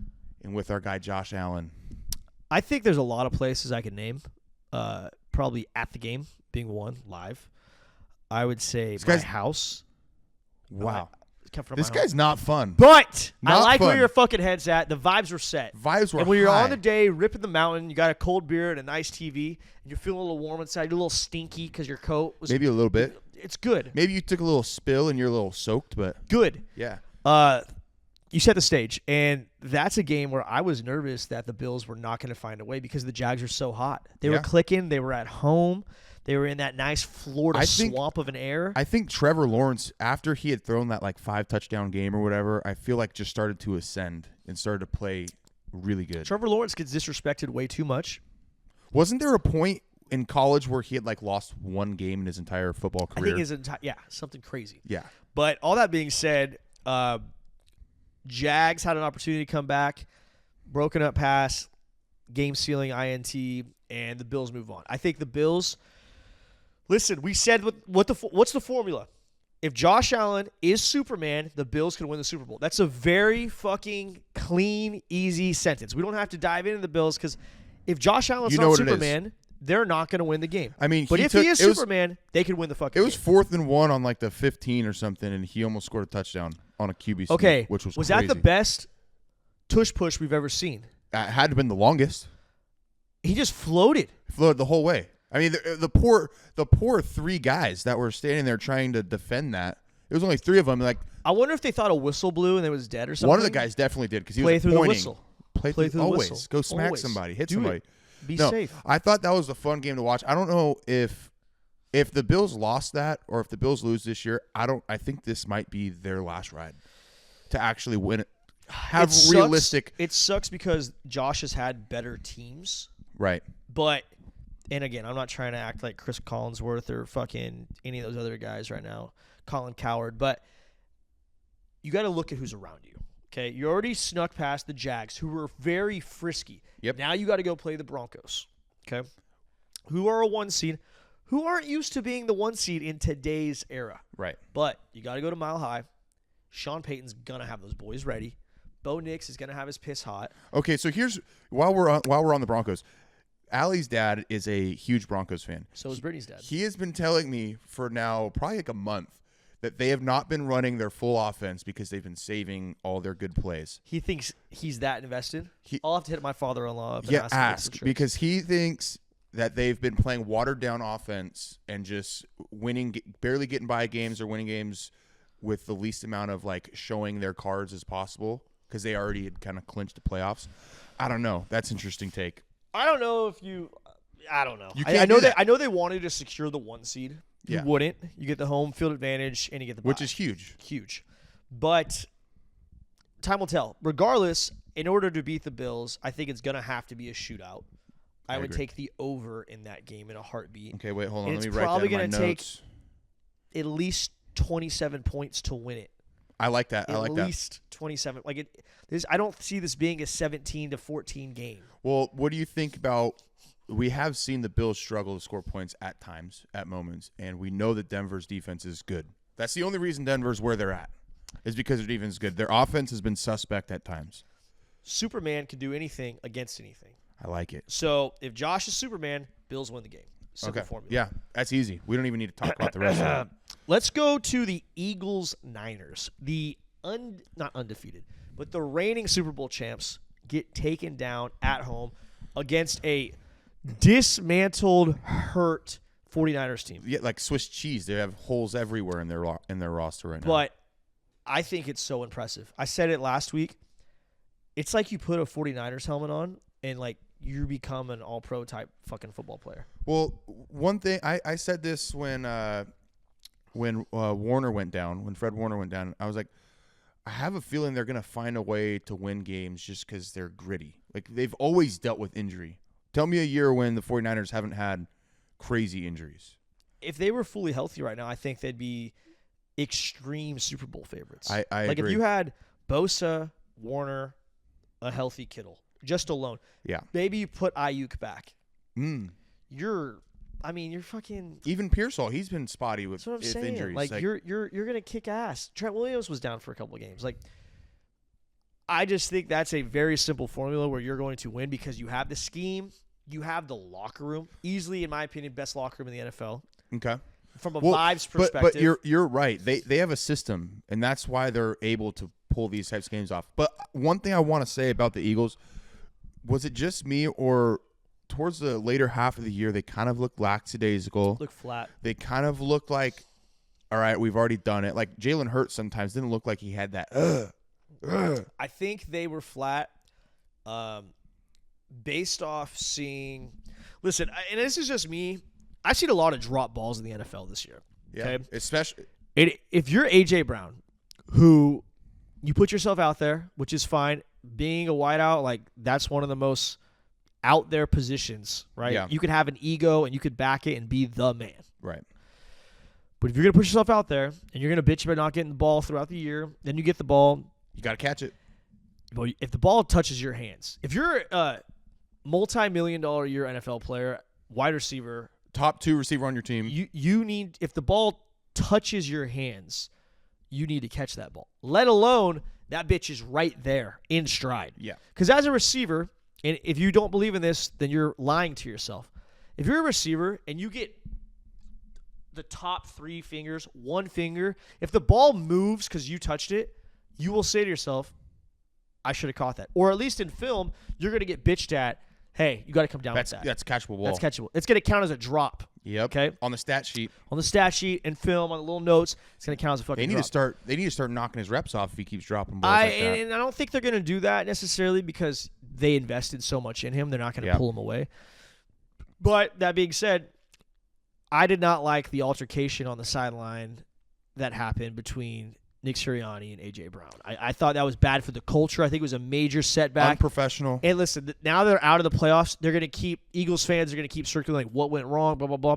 [SPEAKER 3] and with our guy Josh Allen.
[SPEAKER 2] I think there's a lot of places I could name. Probably at the game being one live. I would say my house.
[SPEAKER 3] Wow. This guy's not fun.
[SPEAKER 2] But
[SPEAKER 3] not
[SPEAKER 2] I like
[SPEAKER 3] fun.
[SPEAKER 2] where your fucking head's at. The vibes were set.
[SPEAKER 3] Vibes were
[SPEAKER 2] And when you're
[SPEAKER 3] high.
[SPEAKER 2] on the day, ripping the mountain, you got a cold beer and a nice TV, and you're feeling a little warm inside. You're a little stinky because your coat was...
[SPEAKER 3] Maybe a little bit.
[SPEAKER 2] It's good.
[SPEAKER 3] Maybe you took a little spill and you're a little soaked, but...
[SPEAKER 2] Good.
[SPEAKER 3] Yeah.
[SPEAKER 2] You set the stage, and that's a game where I was nervous that the Bills were not going to find a way because the Jags are so hot. They were clicking. They were at home. They were in that nice Florida swamp of an air.
[SPEAKER 3] I think Trevor Lawrence, after he had thrown that 5-touchdown game or whatever, I feel like just started to ascend and started to play really good.
[SPEAKER 2] Trevor Lawrence gets disrespected way too much.
[SPEAKER 3] Wasn't there a point in college where he had lost one game in his entire football career?
[SPEAKER 2] I think something crazy.
[SPEAKER 3] Yeah.
[SPEAKER 2] But all that being said, Jags had an opportunity to come back, broken up pass, game-sealing INT, and the Bills move on. I think the Bills – listen, we said what's the formula? If Josh Allen is Superman, the Bills can win the Super Bowl. That's a very fucking clean, easy sentence. We don't have to dive into the Bills because if Josh Allen's not Superman, they're not going to win the game.
[SPEAKER 3] I mean,
[SPEAKER 2] but if he is Superman, they can win the fucking game.
[SPEAKER 3] It was 4th and 1 on the 15 or something, and he almost scored a touchdown on a QB sneak,
[SPEAKER 2] okay,
[SPEAKER 3] which was
[SPEAKER 2] crazy. That the best tush push we've ever seen?
[SPEAKER 3] It had to have been the longest.
[SPEAKER 2] He just floated.
[SPEAKER 3] Floated the whole way. I mean, the poor 3 guys that were standing there trying to defend that. It was only 3 of them.
[SPEAKER 2] I wonder if they thought a whistle blew and it was dead or something.
[SPEAKER 3] One of the guys definitely did because he
[SPEAKER 2] was
[SPEAKER 3] pointing.
[SPEAKER 2] Through the whistle.
[SPEAKER 3] Play through the whistle. Go smack somebody. Hit somebody.
[SPEAKER 2] Be safe.
[SPEAKER 3] I thought that was a fun game to watch. I don't know if the Bills lost that or if the Bills lose this year. I think this might be their last ride to actually win it. Realistic.
[SPEAKER 2] It sucks because Josh has had better teams.
[SPEAKER 3] Right.
[SPEAKER 2] But. And again, I'm not trying to act like Chris Collinsworth or fucking any of those other guys right now, Colin Cowherd, but you got to look at who's around you. Okay, you already snuck past the Jags, who were very frisky.
[SPEAKER 3] Yep.
[SPEAKER 2] Now you got to go play the Broncos, okay, who are a 1 seed, who aren't used to being the 1 seed in today's era.
[SPEAKER 3] Right.
[SPEAKER 2] But you got to go to Mile High. Sean Payton's going to have those boys ready. Bo Nix is going to have his piss hot.
[SPEAKER 3] Okay, so here's while we're on the Broncos, Allie's dad is a huge Broncos fan.
[SPEAKER 2] So is Brittany's dad.
[SPEAKER 3] He has been telling me for now probably like a month that they have not been running their full offense because they've been saving all their good plays.
[SPEAKER 2] He thinks he's that invested? I'll have to hit my father-in-law up and
[SPEAKER 3] Yeah,
[SPEAKER 2] ask
[SPEAKER 3] because he thinks that they've been playing watered-down offense and just winning, barely getting by games or winning games with the least amount of, like, showing their cards as possible because they already had kind of clinched the playoffs. I don't know. That's an interesting take.
[SPEAKER 2] I don't know if you – I don't know.
[SPEAKER 3] You can't
[SPEAKER 2] I know
[SPEAKER 3] do that.
[SPEAKER 2] I know they wanted to secure the 1 seed. You
[SPEAKER 3] Yeah.
[SPEAKER 2] wouldn't. You get the home field advantage and you get the bye.
[SPEAKER 3] Which is huge.
[SPEAKER 2] Huge. But time will tell. Regardless, in order to beat the Bills, I think it's going to have to be a shootout. I would
[SPEAKER 3] agree.
[SPEAKER 2] take the over in that game in a heartbeat.
[SPEAKER 3] Okay, wait, hold on.
[SPEAKER 2] And
[SPEAKER 3] Let me
[SPEAKER 2] it's
[SPEAKER 3] write
[SPEAKER 2] probably
[SPEAKER 3] that in my
[SPEAKER 2] gonna take
[SPEAKER 3] notes.
[SPEAKER 2] At least 27 points to win it.
[SPEAKER 3] I like that. I like
[SPEAKER 2] At
[SPEAKER 3] that.
[SPEAKER 2] least 27. I don't see this being a 17-14 game.
[SPEAKER 3] Well, what do you think about – we have seen the Bills struggle to score points at times, at moments, and we know that Denver's defense is good. That's the only reason Denver's where they're at is because their defense is good. Their offense has been suspect at times.
[SPEAKER 2] Superman can do anything against anything.
[SPEAKER 3] I like it.
[SPEAKER 2] So if Josh is Superman, Bills win the game. Simple formula.
[SPEAKER 3] Yeah, that's easy. We don't even need to talk about the rest of it.
[SPEAKER 2] Let's go to the Eagles-Niners. The not undefeated, but the reigning Super Bowl champs get taken down at home against a dismantled, hurt 49ers team.
[SPEAKER 3] Yeah, like Swiss cheese. They have holes everywhere in their roster right now.
[SPEAKER 2] But I think it's so impressive. I said it last week. It's like you put a 49ers helmet on and, like, you become an all-pro type fucking football player.
[SPEAKER 3] Well, one thing I said this when Warner went down, when Fred Warner went down, I was like, I have a feeling they're going to find a way to win games just because they're gritty. Like, they've always dealt with injury. Tell me a year when the 49ers haven't had crazy injuries.
[SPEAKER 2] If they were fully healthy right now, I think they'd be extreme Super Bowl favorites.
[SPEAKER 3] I
[SPEAKER 2] like
[SPEAKER 3] agree.
[SPEAKER 2] If you had Bosa, Warner, a healthy Kittle, just alone.
[SPEAKER 3] Yeah.
[SPEAKER 2] Maybe you put Ayuk back.
[SPEAKER 3] Mm.
[SPEAKER 2] You're fucking.
[SPEAKER 3] Even Pearsall, he's been spotty with
[SPEAKER 2] That's what I'm saying.
[SPEAKER 3] injuries.
[SPEAKER 2] Like you're gonna kick ass. Trent Williams was down for a couple of games. Like, I just think that's a very simple formula where you're going to win because you have the scheme, you have the locker room. Easily, in my opinion, best locker room in the NFL.
[SPEAKER 3] Okay.
[SPEAKER 2] From a vibes perspective.
[SPEAKER 3] But you're right. They have a system, and that's why they're able to pull these types of games off. But one thing I want to say about the Eagles, was it just me or towards the later half of the year they kind of looked lackadaisical?
[SPEAKER 2] Look flat.
[SPEAKER 3] They kind of looked like, all right, we've already done it. Like Jalen Hurts sometimes didn't look like he had that.
[SPEAKER 2] I think they were flat based off seeing – listen, and this is just me. I've seen a lot of drop balls in the NFL this year.
[SPEAKER 3] Yeah,
[SPEAKER 2] okay?
[SPEAKER 3] especially –
[SPEAKER 2] if you're A.J. Brown, who you put yourself out there, which is fine. Being a wideout, like, that's one of the most out there positions, right?
[SPEAKER 3] Yeah.
[SPEAKER 2] You could have an ego and you could back it and be the man.
[SPEAKER 3] right.
[SPEAKER 2] But if you're going to put yourself out there and you're going to bitch about not getting the ball throughout the year, then you get the ball.
[SPEAKER 3] You got to catch it.
[SPEAKER 2] Well, if the ball touches your hands, if you're a multi-million-dollar a year NFL player, wide receiver,
[SPEAKER 3] Top 2 receiver on your team.
[SPEAKER 2] you need, if the ball touches your hands, you need to catch that ball. Let alone that bitch is right there in stride.
[SPEAKER 3] Yeah.
[SPEAKER 2] Because as a receiver, and if you don't believe in this, then you're lying to yourself. If you're a receiver and you get the top 3 fingers, 1 finger, if the ball moves because you touched it, you will say to yourself, I should have caught that. Or at least in film, you're going to get bitched at, hey, you got to come down with that.
[SPEAKER 3] That's catchable ball.
[SPEAKER 2] That's catchable. It's going to count as a drop.
[SPEAKER 3] Yep.
[SPEAKER 2] Okay.
[SPEAKER 3] On the stat sheet.
[SPEAKER 2] On the stat sheet and film, on the little notes, it's going to count as a fucking drop.
[SPEAKER 3] They need to start knocking his reps off if he keeps dropping balls like that.
[SPEAKER 2] And I don't think they're going to do that necessarily because they invested so much in him. They're not going to pull him away. But that being said, I did not like the altercation on the sideline that happened between Nick Sirianni and A.J. Brown. I thought that was bad for the culture. I think it was a major setback.
[SPEAKER 3] Unprofessional.
[SPEAKER 2] And listen, now they're out of the playoffs. They're going to keep – Eagles fans are going to keep circulating what went wrong, blah, blah, blah.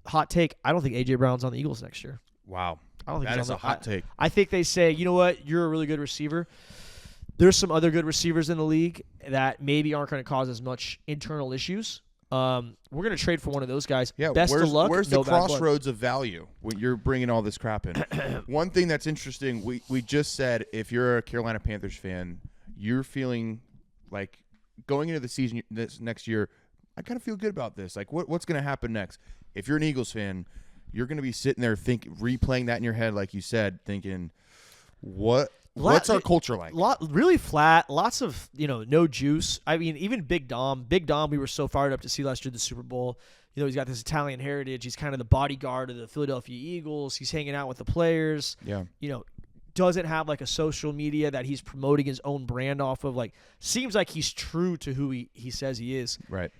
[SPEAKER 2] Hot take, I don't think A.J. Brown's on the Eagles next year.
[SPEAKER 3] Wow.
[SPEAKER 2] I don't think
[SPEAKER 3] That
[SPEAKER 2] he's
[SPEAKER 3] is
[SPEAKER 2] on
[SPEAKER 3] a hot take.
[SPEAKER 2] I think they say, you know what, you're a really good receiver. There's some other good receivers in the league that maybe aren't going to cause as much internal issues. We're going to trade for one of those guys.
[SPEAKER 3] Yeah,
[SPEAKER 2] Best of luck.
[SPEAKER 3] Where's
[SPEAKER 2] no
[SPEAKER 3] the crossroads of value when you're bringing all this crap in? One thing that's interesting, we just said if you're a Carolina Panthers fan, you're feeling like going into the season this next year, I kind of feel good about this. Like, what's going to happen next? If you're an Eagles fan, you're going to be sitting there replaying that in your head, like you said, thinking, what's our culture like?
[SPEAKER 2] Really flat. Lots of, no juice. I mean, even Big Dom. Big Dom, we were so fired up to see last year at the Super Bowl. He's got this Italian heritage. He's kind of the bodyguard of the Philadelphia Eagles. He's hanging out with the players.
[SPEAKER 3] Yeah.
[SPEAKER 2] Doesn't have like a social media that he's promoting his own brand off of. Like, seems like he's true to who he says he is.
[SPEAKER 3] Right.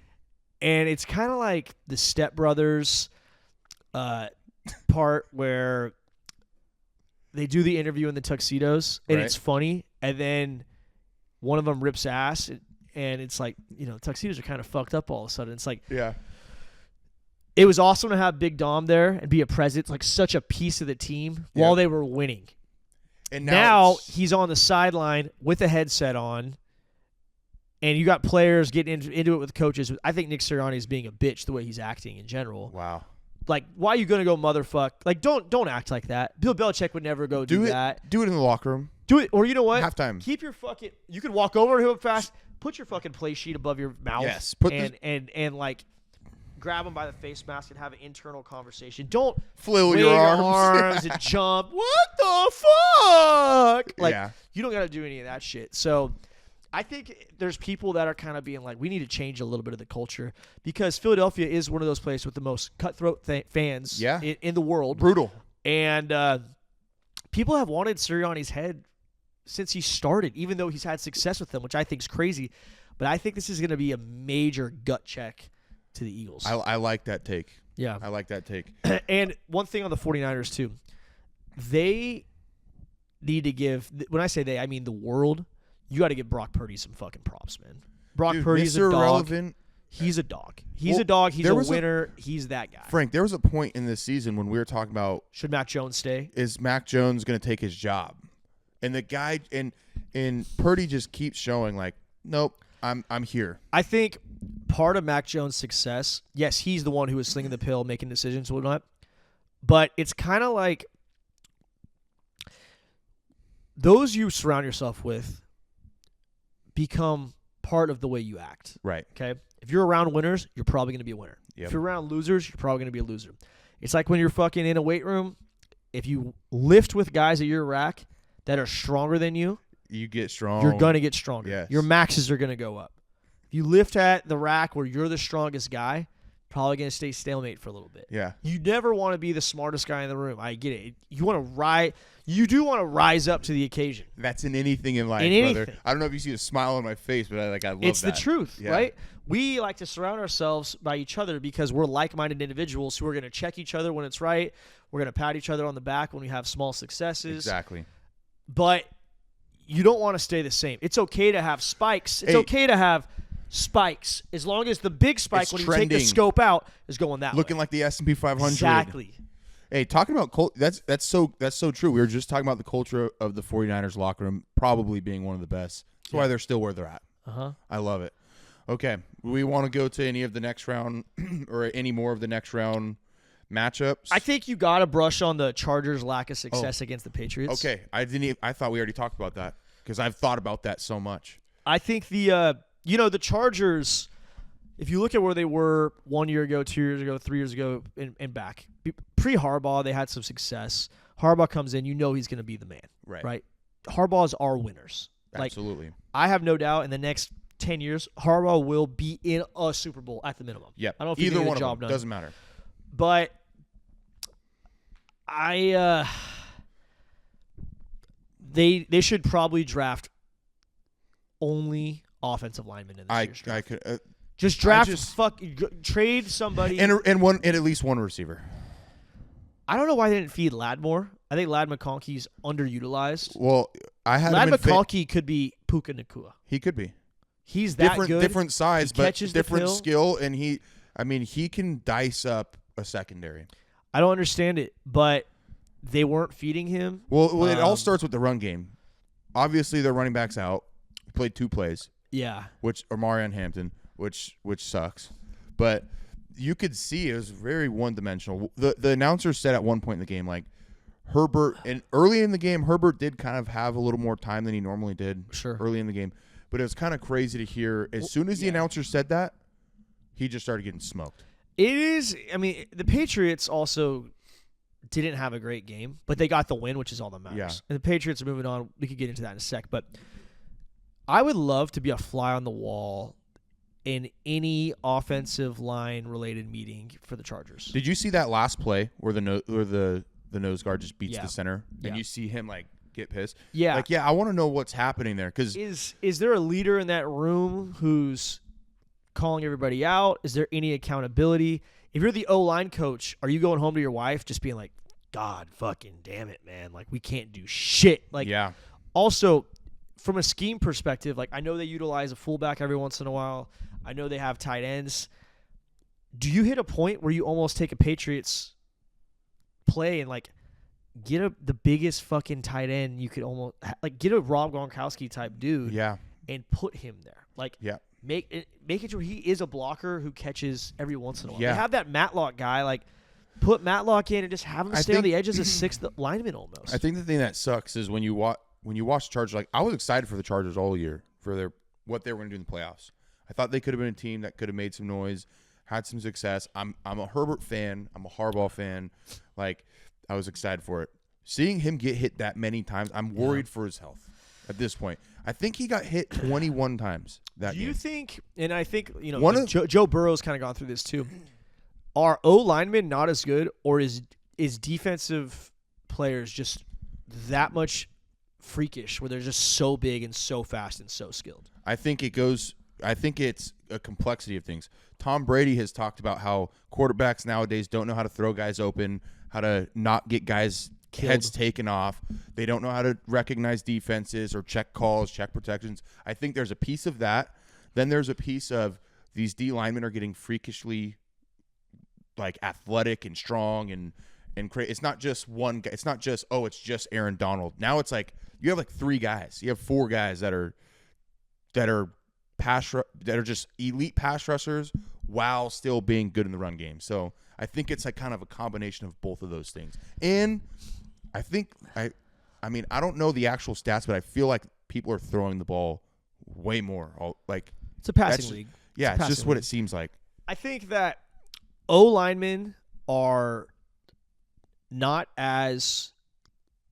[SPEAKER 2] And it's kind of like the Step Brothers part where they do the interview in the tuxedos, and it's funny, and then one of them rips ass, and it's like, tuxedos are kind of fucked up all of a sudden. It's like,
[SPEAKER 3] yeah.
[SPEAKER 2] It was awesome to have Big Dom there and be a presence, like such a piece of the team while they were winning. And now he's on the sideline with a headset on, and you got players getting into it with coaches. I think Nick Sirianni is being a bitch the way he's acting in general.
[SPEAKER 3] Wow.
[SPEAKER 2] Like, why are you going to go motherfuck? Like, don't act like that. Bill Belichick would never go do that.
[SPEAKER 3] Do it in the locker room.
[SPEAKER 2] Do it, or you know what?
[SPEAKER 3] Halftime.
[SPEAKER 2] Keep your fucking. You can walk over to him fast. Put your fucking play sheet above your mouth.
[SPEAKER 3] Yes.
[SPEAKER 2] And like, grab him by the face mask and have an internal conversation. Don't
[SPEAKER 3] flail
[SPEAKER 2] wave
[SPEAKER 3] your arms
[SPEAKER 2] and jump. What the fuck? Like, you don't got to do any of that shit. So, I think there's people that are kind of being like, we need to change a little bit of the culture, because Philadelphia is one of those places with the most cutthroat fans in the world.
[SPEAKER 3] Brutal.
[SPEAKER 2] And people have wanted Sirianni's head since he started, even though he's had success with them, which I think is crazy. But I think this is going to be a major gut check to the Eagles.
[SPEAKER 3] I like that take.
[SPEAKER 2] Yeah.
[SPEAKER 3] I like that take.
[SPEAKER 2] And one thing on the 49ers, too. They need to give, when I say they, I mean the world, you got to give Brock Purdy some fucking props, man. Brock Purdy's a dog.
[SPEAKER 3] Irrelevant.
[SPEAKER 2] He's a dog. He's a dog. He's a winner. He's that guy.
[SPEAKER 3] Frank, there was a point in this season when we were talking about,
[SPEAKER 2] should Mac Jones stay?
[SPEAKER 3] Is Mac Jones going to take his job? And the guy and Purdy just keeps showing like, nope, I'm here.
[SPEAKER 2] I think part of Mac Jones' success, yes, he's the one who is slinging the pill, making decisions, whatnot. But it's kind of like those you surround yourself with become part of the way you act.
[SPEAKER 3] Right.
[SPEAKER 2] Okay? If you're around winners, you're probably going to be a winner.
[SPEAKER 3] Yep.
[SPEAKER 2] If you're around losers, you're probably going to be a loser. It's like when you're fucking in a weight room, if you lift with guys at your rack that are stronger than you,
[SPEAKER 3] you get strong.
[SPEAKER 2] You're going to get stronger.
[SPEAKER 3] Yes.
[SPEAKER 2] Your maxes are going to go up. If you lift at the rack where you're the strongest guy, probably going to stay stalemate for a little bit.
[SPEAKER 3] Yeah.
[SPEAKER 2] You never want to be the smartest guy in the room. I get it. You do want to rise up to the occasion.
[SPEAKER 3] That's in anything in life, brother. I don't know if you see a smile on my face, but I love that.
[SPEAKER 2] It's the truth, right? We like to surround ourselves by each other because we're like-minded individuals who are going to check each other when it's right. We're going to pat each other on the back when we have small successes.
[SPEAKER 3] Exactly.
[SPEAKER 2] But you don't want to stay the same. It's okay to have spikes. It's okay to have spikes as long as the big spike when you take the scope out is going that way.
[SPEAKER 3] Looking like the S&P 500.
[SPEAKER 2] Exactly.
[SPEAKER 3] Hey, talking about that's so true. We were just talking about the culture of the 49ers locker room probably being one of the best. That's why they're still where they're at.
[SPEAKER 2] Uh-huh.
[SPEAKER 3] I love it. Okay, we want to go to any of the next round or any more of the next round matchups.
[SPEAKER 2] I think you got to brush on the Chargers' lack of success against the Patriots.
[SPEAKER 3] Okay, I thought we already talked about that because I've thought about that so much.
[SPEAKER 2] I think the Chargers, if you look at where they were 1 year ago, 2 years ago, 3 years ago, and back, pre-Harbaugh, they had some success. Harbaugh comes in, he's going to be the man. Right? Harbaugh's are winners.
[SPEAKER 3] Absolutely.
[SPEAKER 2] I have no doubt in the next 10 years, Harbaugh will be in a Super Bowl at the minimum.
[SPEAKER 3] Yep.
[SPEAKER 2] I don't know if
[SPEAKER 3] either
[SPEAKER 2] he
[SPEAKER 3] one
[SPEAKER 2] a job
[SPEAKER 3] of them
[SPEAKER 2] done.
[SPEAKER 3] Doesn't matter.
[SPEAKER 2] But they should probably draft only offensive linemen in this year's draft.
[SPEAKER 3] I could
[SPEAKER 2] just draft trade somebody
[SPEAKER 3] and at least one receiver.
[SPEAKER 2] I don't know why they didn't feed Ladmore. I think Ladd McConkey's underutilized.
[SPEAKER 3] Well,
[SPEAKER 2] Ladd McConkey could be Puka Nacua.
[SPEAKER 3] He could be.
[SPEAKER 2] He's that good.
[SPEAKER 3] Different size, but different skill, and he can dice up a secondary.
[SPEAKER 2] I don't understand it, but they weren't feeding him.
[SPEAKER 3] Well, it all starts with the run game. obviously their running back's out. He played 2 plays.
[SPEAKER 2] Yeah.
[SPEAKER 3] Or Marion Hampton, which sucks. But you could see it was very one-dimensional. The announcer said at one point in the game, like, Herbert, and early in the game, Herbert did kind of have a little more time than he normally did early in the game. But it was kind of crazy to hear. As soon as the announcer said that, he just started getting smoked.
[SPEAKER 2] It is. I mean, the Patriots also didn't have a great game, but they got the win, which is all that matters.
[SPEAKER 3] Yeah.
[SPEAKER 2] And the Patriots are moving on. We could get into that in a sec. But I would love to be a fly on the wall in any offensive line-related meeting for the Chargers.
[SPEAKER 3] Did you see that last play where the nose guard just beats the center, and you see him like get pissed?
[SPEAKER 2] Yeah.
[SPEAKER 3] Like, I want to know what's happening there, because
[SPEAKER 2] is there a leader in that room who's calling everybody out? Is there any accountability? If you're the O-line coach, are you going home to your wife just being like, God fucking damn it, man, like, we can't do shit? Like,
[SPEAKER 3] yeah.
[SPEAKER 2] Also, from a scheme perspective, like, I know they utilize a fullback every once in a while. I know they have tight ends. Do you hit a point where you almost take a Patriots play and, like, get the biggest fucking tight end you could almost – like, get a Rob Gronkowski type dude and put him there? Like, make it sure he is a blocker who catches every once in a while.
[SPEAKER 3] Yeah.
[SPEAKER 2] They have that Matlock guy, like, put Matlock in and just have him stay on the edge as a sixth lineman almost.
[SPEAKER 3] I think the thing that sucks is when you watch the Chargers, like, I was excited for the Chargers all year for what they were going to do in the playoffs. I thought they could have been a team that could have made some noise, had some success. I'm a Herbert fan. I'm a Harbaugh fan. Like, I was excited for it. Seeing him get hit that many times, I'm worried for his health at this point. I think he got hit 21 times that game.
[SPEAKER 2] Do you think, and I think, Joe Burrow's kind of gone through this too, are O-linemen not as good, or is defensive players just that much freakish where they're just so big and so fast and so skilled?
[SPEAKER 3] I think it's a complexity of things. Tom Brady has talked about how quarterbacks nowadays don't know how to throw guys open, how to not get guys' heads taken off. They don't know how to recognize defenses or check calls, check protections. I think there's a piece of that. Then there's a piece of these D linemen are getting freakishly, like, athletic and strong and it's not just one guy. It's not just, it's just Aaron Donald. Now it's like you have like 3 guys. You have 4 guys that are just elite pass rushers while still being good in the run game. So I think it's like kind of a combination of both of those things. And I think I don't know the actual stats, but I feel like people are throwing the ball way more. Like,
[SPEAKER 2] it's a passing league.
[SPEAKER 3] Yeah, it's just what it seems like.
[SPEAKER 2] I think that O-linemen are not as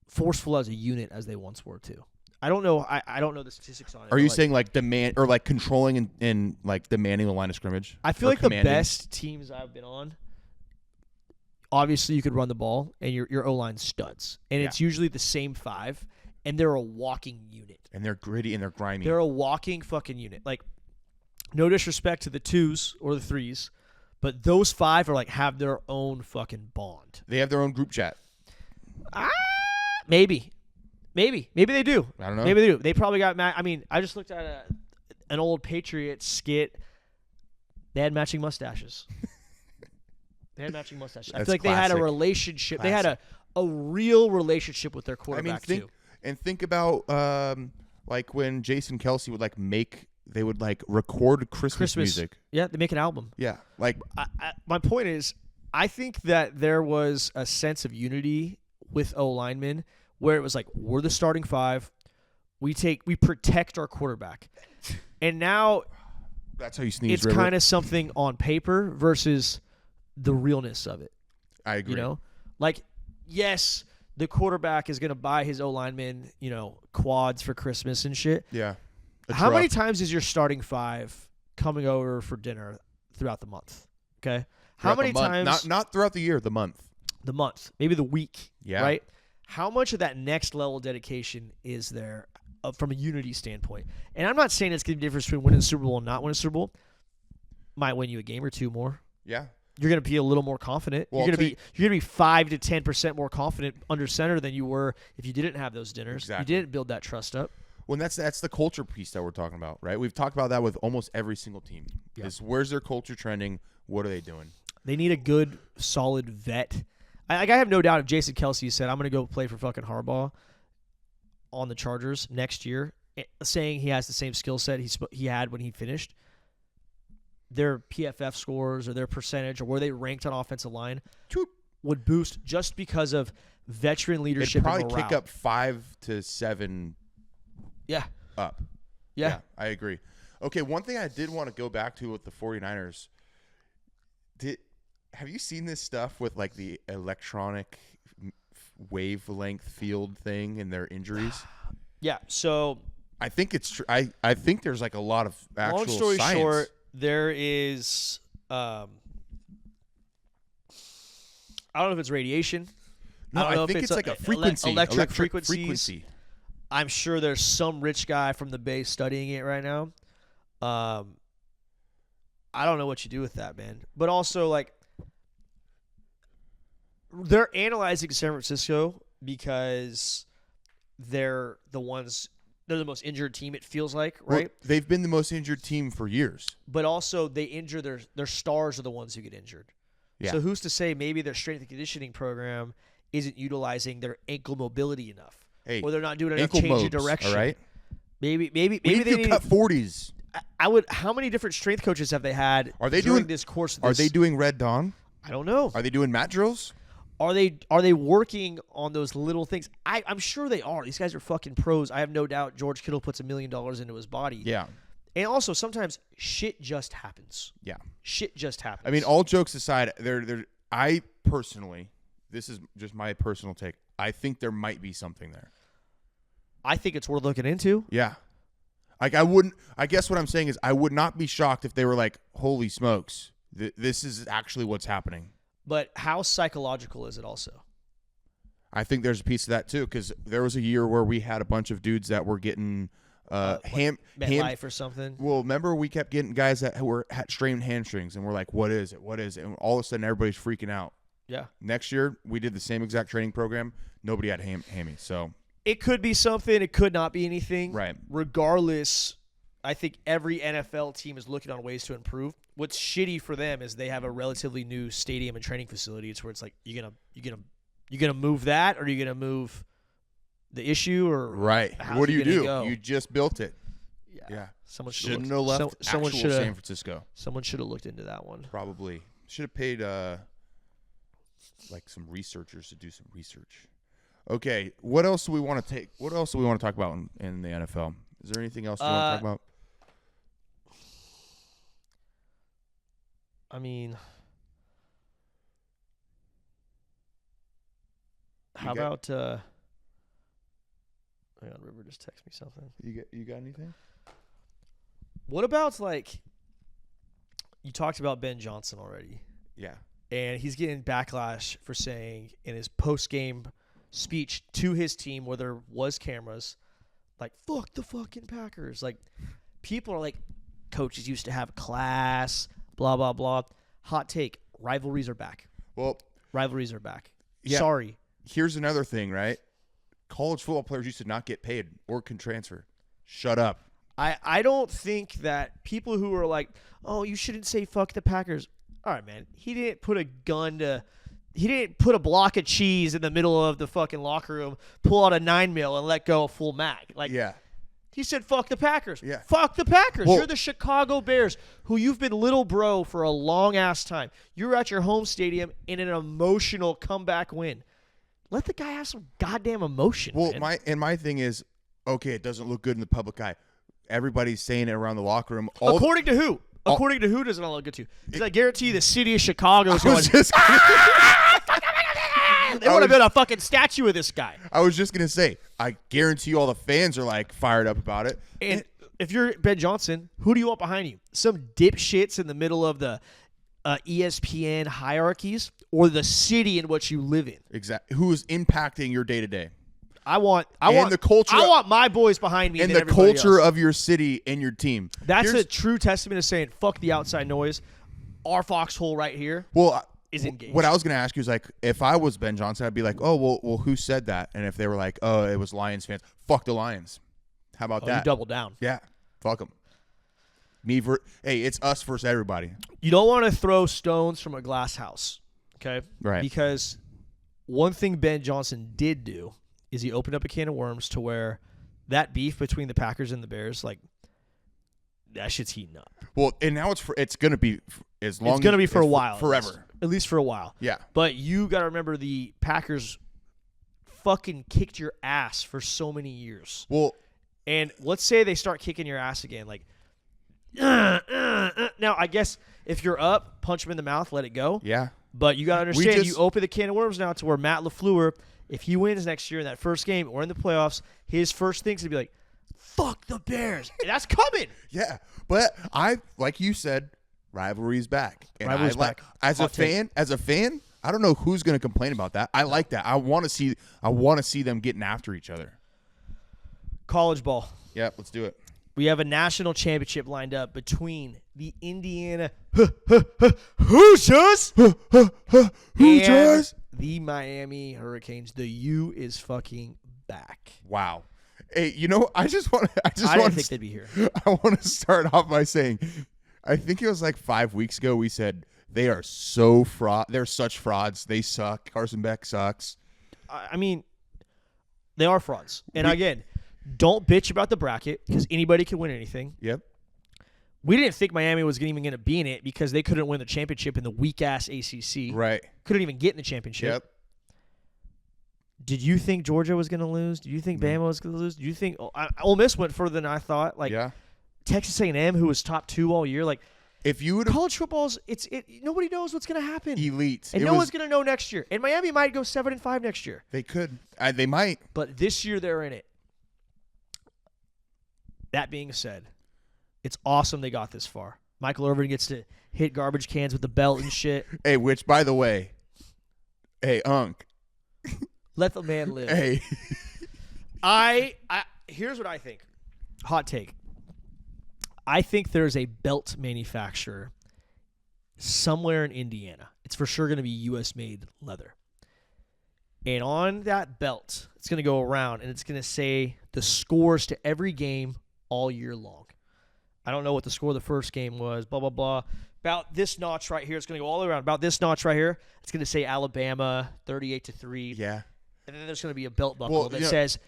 [SPEAKER 2] forceful as a unit as they once were too. I don't know. I don't know the statistics on it.
[SPEAKER 3] Are you saying like demand or like controlling and like demanding the line of scrimmage?
[SPEAKER 2] I feel like the best teams I've been on, obviously you could run the ball and your O-line studs. And it's usually the same 5, and they're a walking unit.
[SPEAKER 3] And they're gritty and they're grimy.
[SPEAKER 2] They're a walking fucking unit. Like, no disrespect to the 2s or the 3s, but those 5 are like have their own fucking bond.
[SPEAKER 3] They have their own group chat.
[SPEAKER 2] Maybe they do.
[SPEAKER 3] I don't know.
[SPEAKER 2] Maybe they do. They probably got mad. I mean, I just looked at an old Patriots skit. They had matching mustaches. I feel like they had a relationship. Classic. They had a real relationship with their quarterback too.
[SPEAKER 3] And think about like when Jason Kelsey would they would record Christmas music.
[SPEAKER 2] Yeah, they make an album.
[SPEAKER 3] Yeah, like
[SPEAKER 2] my point is, I think that there was a sense of unity with O-linemen where it was like, we're the starting 5, we protect our quarterback, and now
[SPEAKER 3] that's how you sneeze.
[SPEAKER 2] It's kind of something on paper versus the realness of it.
[SPEAKER 3] I agree.
[SPEAKER 2] Like, yes, the quarterback is going to buy his O-linemen, quads for Christmas and shit.
[SPEAKER 3] Yeah.
[SPEAKER 2] How many times is your starting 5 coming over for dinner throughout the month? Okay. How many times?
[SPEAKER 3] Not throughout the year, the month.
[SPEAKER 2] The month, maybe the week.
[SPEAKER 3] Yeah.
[SPEAKER 2] Right. How much of that next level dedication is there from a unity standpoint? And I'm not saying it's going to be the difference between winning the Super Bowl and not winning the Super Bowl. Might win you a game or 2 more.
[SPEAKER 3] Yeah. You're
[SPEAKER 2] going to be a little more confident.
[SPEAKER 3] Well,
[SPEAKER 2] you're going to be 5 to 10% more confident under center than you were if you didn't have those dinners.
[SPEAKER 3] Exactly.
[SPEAKER 2] You didn't build that trust up.
[SPEAKER 3] Well, that's the culture piece that we're talking about, right? We've talked about that with almost every single team.
[SPEAKER 2] Yeah.
[SPEAKER 3] Is where's their culture trending? What are they doing?
[SPEAKER 2] They need a good, solid vet. I have no doubt if Jason Kelsey said, I'm going to go play for fucking Harbaugh, on the Chargers next year, saying he has the same skill set he had when he finished, their PFF scores or their percentage or where they ranked on offensive line would boost just because of veteran leadership.
[SPEAKER 3] It'd probably
[SPEAKER 2] and morale.
[SPEAKER 3] kick up 5 to 7.
[SPEAKER 2] Yeah.
[SPEAKER 3] Up.
[SPEAKER 2] Yeah.
[SPEAKER 3] I agree. Okay, one thing I did want to go back to with the 49ers. Have you seen this stuff with like the electronic wavelength field thing and their injuries?
[SPEAKER 2] Yeah. So
[SPEAKER 3] I think it's true. I think there's like a lot of actual
[SPEAKER 2] long story
[SPEAKER 3] science.
[SPEAKER 2] short, there is I don't know if it's radiation.
[SPEAKER 3] No,
[SPEAKER 2] I don't know
[SPEAKER 3] I think
[SPEAKER 2] if
[SPEAKER 3] it's like a frequency.
[SPEAKER 2] Electric frequencies.
[SPEAKER 3] Frequency.
[SPEAKER 2] I'm sure there's some rich guy from the Bay studying it right now. I don't know what you do with that, man. But also, like, they're analyzing San Francisco because they're the most injured team, it feels like, right?
[SPEAKER 3] Well, they've been the most injured team for years.
[SPEAKER 2] But also, they injure their stars are the ones who get injured.
[SPEAKER 3] Yeah.
[SPEAKER 2] So who's to say maybe their strength and conditioning program isn't utilizing their ankle mobility enough, or they're not doing enough change of direction.
[SPEAKER 3] All right.
[SPEAKER 2] Maybe
[SPEAKER 3] we
[SPEAKER 2] they
[SPEAKER 3] need to cut 40s.
[SPEAKER 2] I would. How many different strength coaches have they had? During this course?
[SPEAKER 3] Are they doing Red Dawn?
[SPEAKER 2] I don't know.
[SPEAKER 3] Are they doing mat drills?
[SPEAKER 2] Are they working on those little things? I'm sure they are. These guys are fucking pros. I have no doubt George Kittle puts $1 million into his body.
[SPEAKER 3] Yeah.
[SPEAKER 2] And also sometimes shit just happens.
[SPEAKER 3] Yeah.
[SPEAKER 2] Shit just happens.
[SPEAKER 3] I mean, all jokes aside, I personally, this is just my personal take, I think there might be something there.
[SPEAKER 2] I think it's worth looking into.
[SPEAKER 3] Yeah. Like I guess what I'm saying is I would not be shocked if they were like, holy smokes, this is actually what's happening.
[SPEAKER 2] But how psychological is it also?
[SPEAKER 3] I think there's a piece of that too, because there was a year where we had a bunch of dudes that were getting
[SPEAKER 2] MetLife or something.
[SPEAKER 3] Well, remember we kept getting guys that had strained hamstrings, and we're like, what is it? What is it? And all of a sudden everybody's freaking out.
[SPEAKER 2] Yeah.
[SPEAKER 3] Next year we did the same exact training program. Nobody had hammy. So
[SPEAKER 2] it could be something. It could not be anything.
[SPEAKER 3] Right.
[SPEAKER 2] Regardless, I think every NFL team is looking on ways to improve. What's shitty for them is they have a relatively new stadium and training facility. It's where it's like you gonna move that, or are you gonna move the issue, or
[SPEAKER 3] right? What do you do?
[SPEAKER 2] Go?
[SPEAKER 3] You just built it.
[SPEAKER 2] Yeah. Someone
[SPEAKER 3] shouldn't have left actual San Francisco.
[SPEAKER 2] Someone should have looked into that one.
[SPEAKER 3] Probably should have paid like some researchers to do some research. Okay, what else do we want to take? What else do we want to talk about in the NFL? Is there anything else you want to talk about?
[SPEAKER 2] I mean, how about hang on, River just text me something.
[SPEAKER 3] You got anything?
[SPEAKER 2] What about, like, you talked about Ben Johnson already.
[SPEAKER 3] Yeah.
[SPEAKER 2] And he's getting backlash for saying in his post-game speech to his team where there was cameras, like, fuck the fucking Packers. Like, people are like, coaches used to have class, blah, blah, blah. Hot take, rivalries are back.
[SPEAKER 3] Well,
[SPEAKER 2] rivalries are back.
[SPEAKER 3] Yeah.
[SPEAKER 2] Sorry.
[SPEAKER 3] Here's another thing, right? College football players used to not get paid or can transfer. Shut up.
[SPEAKER 2] I don't think that people who are like, oh, you shouldn't say fuck the Packers. All right, man. He didn't put a block of cheese in the middle of the fucking locker room, pull out a 9mm and let go a full mag. Like,
[SPEAKER 3] yeah.
[SPEAKER 2] He said, fuck the Packers.
[SPEAKER 3] Yeah.
[SPEAKER 2] Fuck the Packers.
[SPEAKER 3] Well,
[SPEAKER 2] you're the Chicago Bears, who you've been little bro for a long-ass time. You're at your home stadium in an emotional comeback win. Let the guy have some goddamn emotion,
[SPEAKER 3] well,
[SPEAKER 2] man.
[SPEAKER 3] my thing is, okay, it doesn't look good in the public eye. Everybody's saying it around the locker room.
[SPEAKER 2] According to who? According to who does it not look good to? Because I guarantee you the city of Chicago is going, they want to build a fucking statue of this guy.
[SPEAKER 3] I was just going to say, I guarantee you all the fans are like fired up about it.
[SPEAKER 2] And if you're Ben Johnson, who do you want behind you? Some dipshits in the middle of the ESPN hierarchies, or the city in which you live in?
[SPEAKER 3] Exactly. Who is impacting your day-to-day?
[SPEAKER 2] I want my boys behind me.
[SPEAKER 3] And the culture of your city and your team.
[SPEAKER 2] That's a true testament of saying, fuck the outside noise. Our foxhole right here is engaged.
[SPEAKER 3] What I was going to ask you is, like, if I was Ben Johnson, I'd be like, oh, well, who said that? And if they were like, oh, it was Lions fans, fuck the Lions. How about that?
[SPEAKER 2] You double down.
[SPEAKER 3] Yeah. Fuck them. Hey, it's us versus everybody.
[SPEAKER 2] You don't want to throw stones from a glass house, okay?
[SPEAKER 3] Right.
[SPEAKER 2] Because one thing Ben Johnson did do is he opened up a can of worms to where that beef between the Packers and the Bears, like, that shit's heating up.
[SPEAKER 3] Well, and now it's going to be as long.
[SPEAKER 2] It's going to be
[SPEAKER 3] as,
[SPEAKER 2] for a while,
[SPEAKER 3] forever.
[SPEAKER 2] At least for a while.
[SPEAKER 3] Yeah.
[SPEAKER 2] But you got to remember the Packers fucking kicked your ass for so many years.
[SPEAKER 3] Well,
[SPEAKER 2] and let's say they start kicking your ass again, like. Now, I guess if you're up, punch him in the mouth, let it go.
[SPEAKER 3] Yeah.
[SPEAKER 2] But you got to understand, you open the can of worms now to where Matt LaFleur, if he wins next year in that first game or in the playoffs, his first thing's going to be like, fuck the Bears. And that's coming.
[SPEAKER 3] Yeah. But like you said, rivalry's back. And
[SPEAKER 2] rivalry's back.
[SPEAKER 3] As a fan, I don't know who's going to complain about that. I like that. I want to see them getting after each other.
[SPEAKER 2] College ball.
[SPEAKER 3] Yeah, let's do it.
[SPEAKER 2] We have a national championship lined up between the Indiana Hoosiers and the Miami Hurricanes. The U is fucking back.
[SPEAKER 3] Wow. Hey, I
[SPEAKER 2] didn't think they'd be here.
[SPEAKER 3] I want to start off by saying, I think it was like 5 weeks ago we said they are so fraud. They're such frauds. They suck. Carson Beck sucks.
[SPEAKER 2] I mean, they are frauds. And again, don't bitch about the bracket because anybody can win anything.
[SPEAKER 3] Yep.
[SPEAKER 2] We didn't think Miami was even going to be in it because they couldn't win the championship in the weak-ass ACC.
[SPEAKER 3] Right.
[SPEAKER 2] Couldn't even get in the championship.
[SPEAKER 3] Yep.
[SPEAKER 2] Did you think Georgia was going to lose? Did you think Bama was going to lose? Did you think Ole Miss went further than I thought? Like,
[SPEAKER 3] yeah.
[SPEAKER 2] Texas A&M, who was top 2 all year. Like,
[SPEAKER 3] if you would
[SPEAKER 2] college football's nobody knows what's going to happen.
[SPEAKER 3] Elite.
[SPEAKER 2] And no one's going to know next year. And Miami might go 7-5 next year.
[SPEAKER 3] They could. They might.
[SPEAKER 2] But this year they're in it. That being said, it's awesome they got this far. Michael Irvin gets to hit garbage cans with the belt and shit.
[SPEAKER 3] Hey, which, by the way, hey, Unc.
[SPEAKER 2] Let the man live.
[SPEAKER 3] Hey.
[SPEAKER 2] Here's what I think. Hot take. I think there's a belt manufacturer somewhere in Indiana. It's for sure going to be U.S.-made leather. And on that belt, it's going to go around, and it's going to say the scores to every game all year long. I don't know what the score of the first game was, blah, blah, blah. About this notch right here, it's going to go all the way around. About this notch right here, it's going to say Alabama 38-3.
[SPEAKER 3] Yeah.
[SPEAKER 2] And then there's going to be a belt buckle that says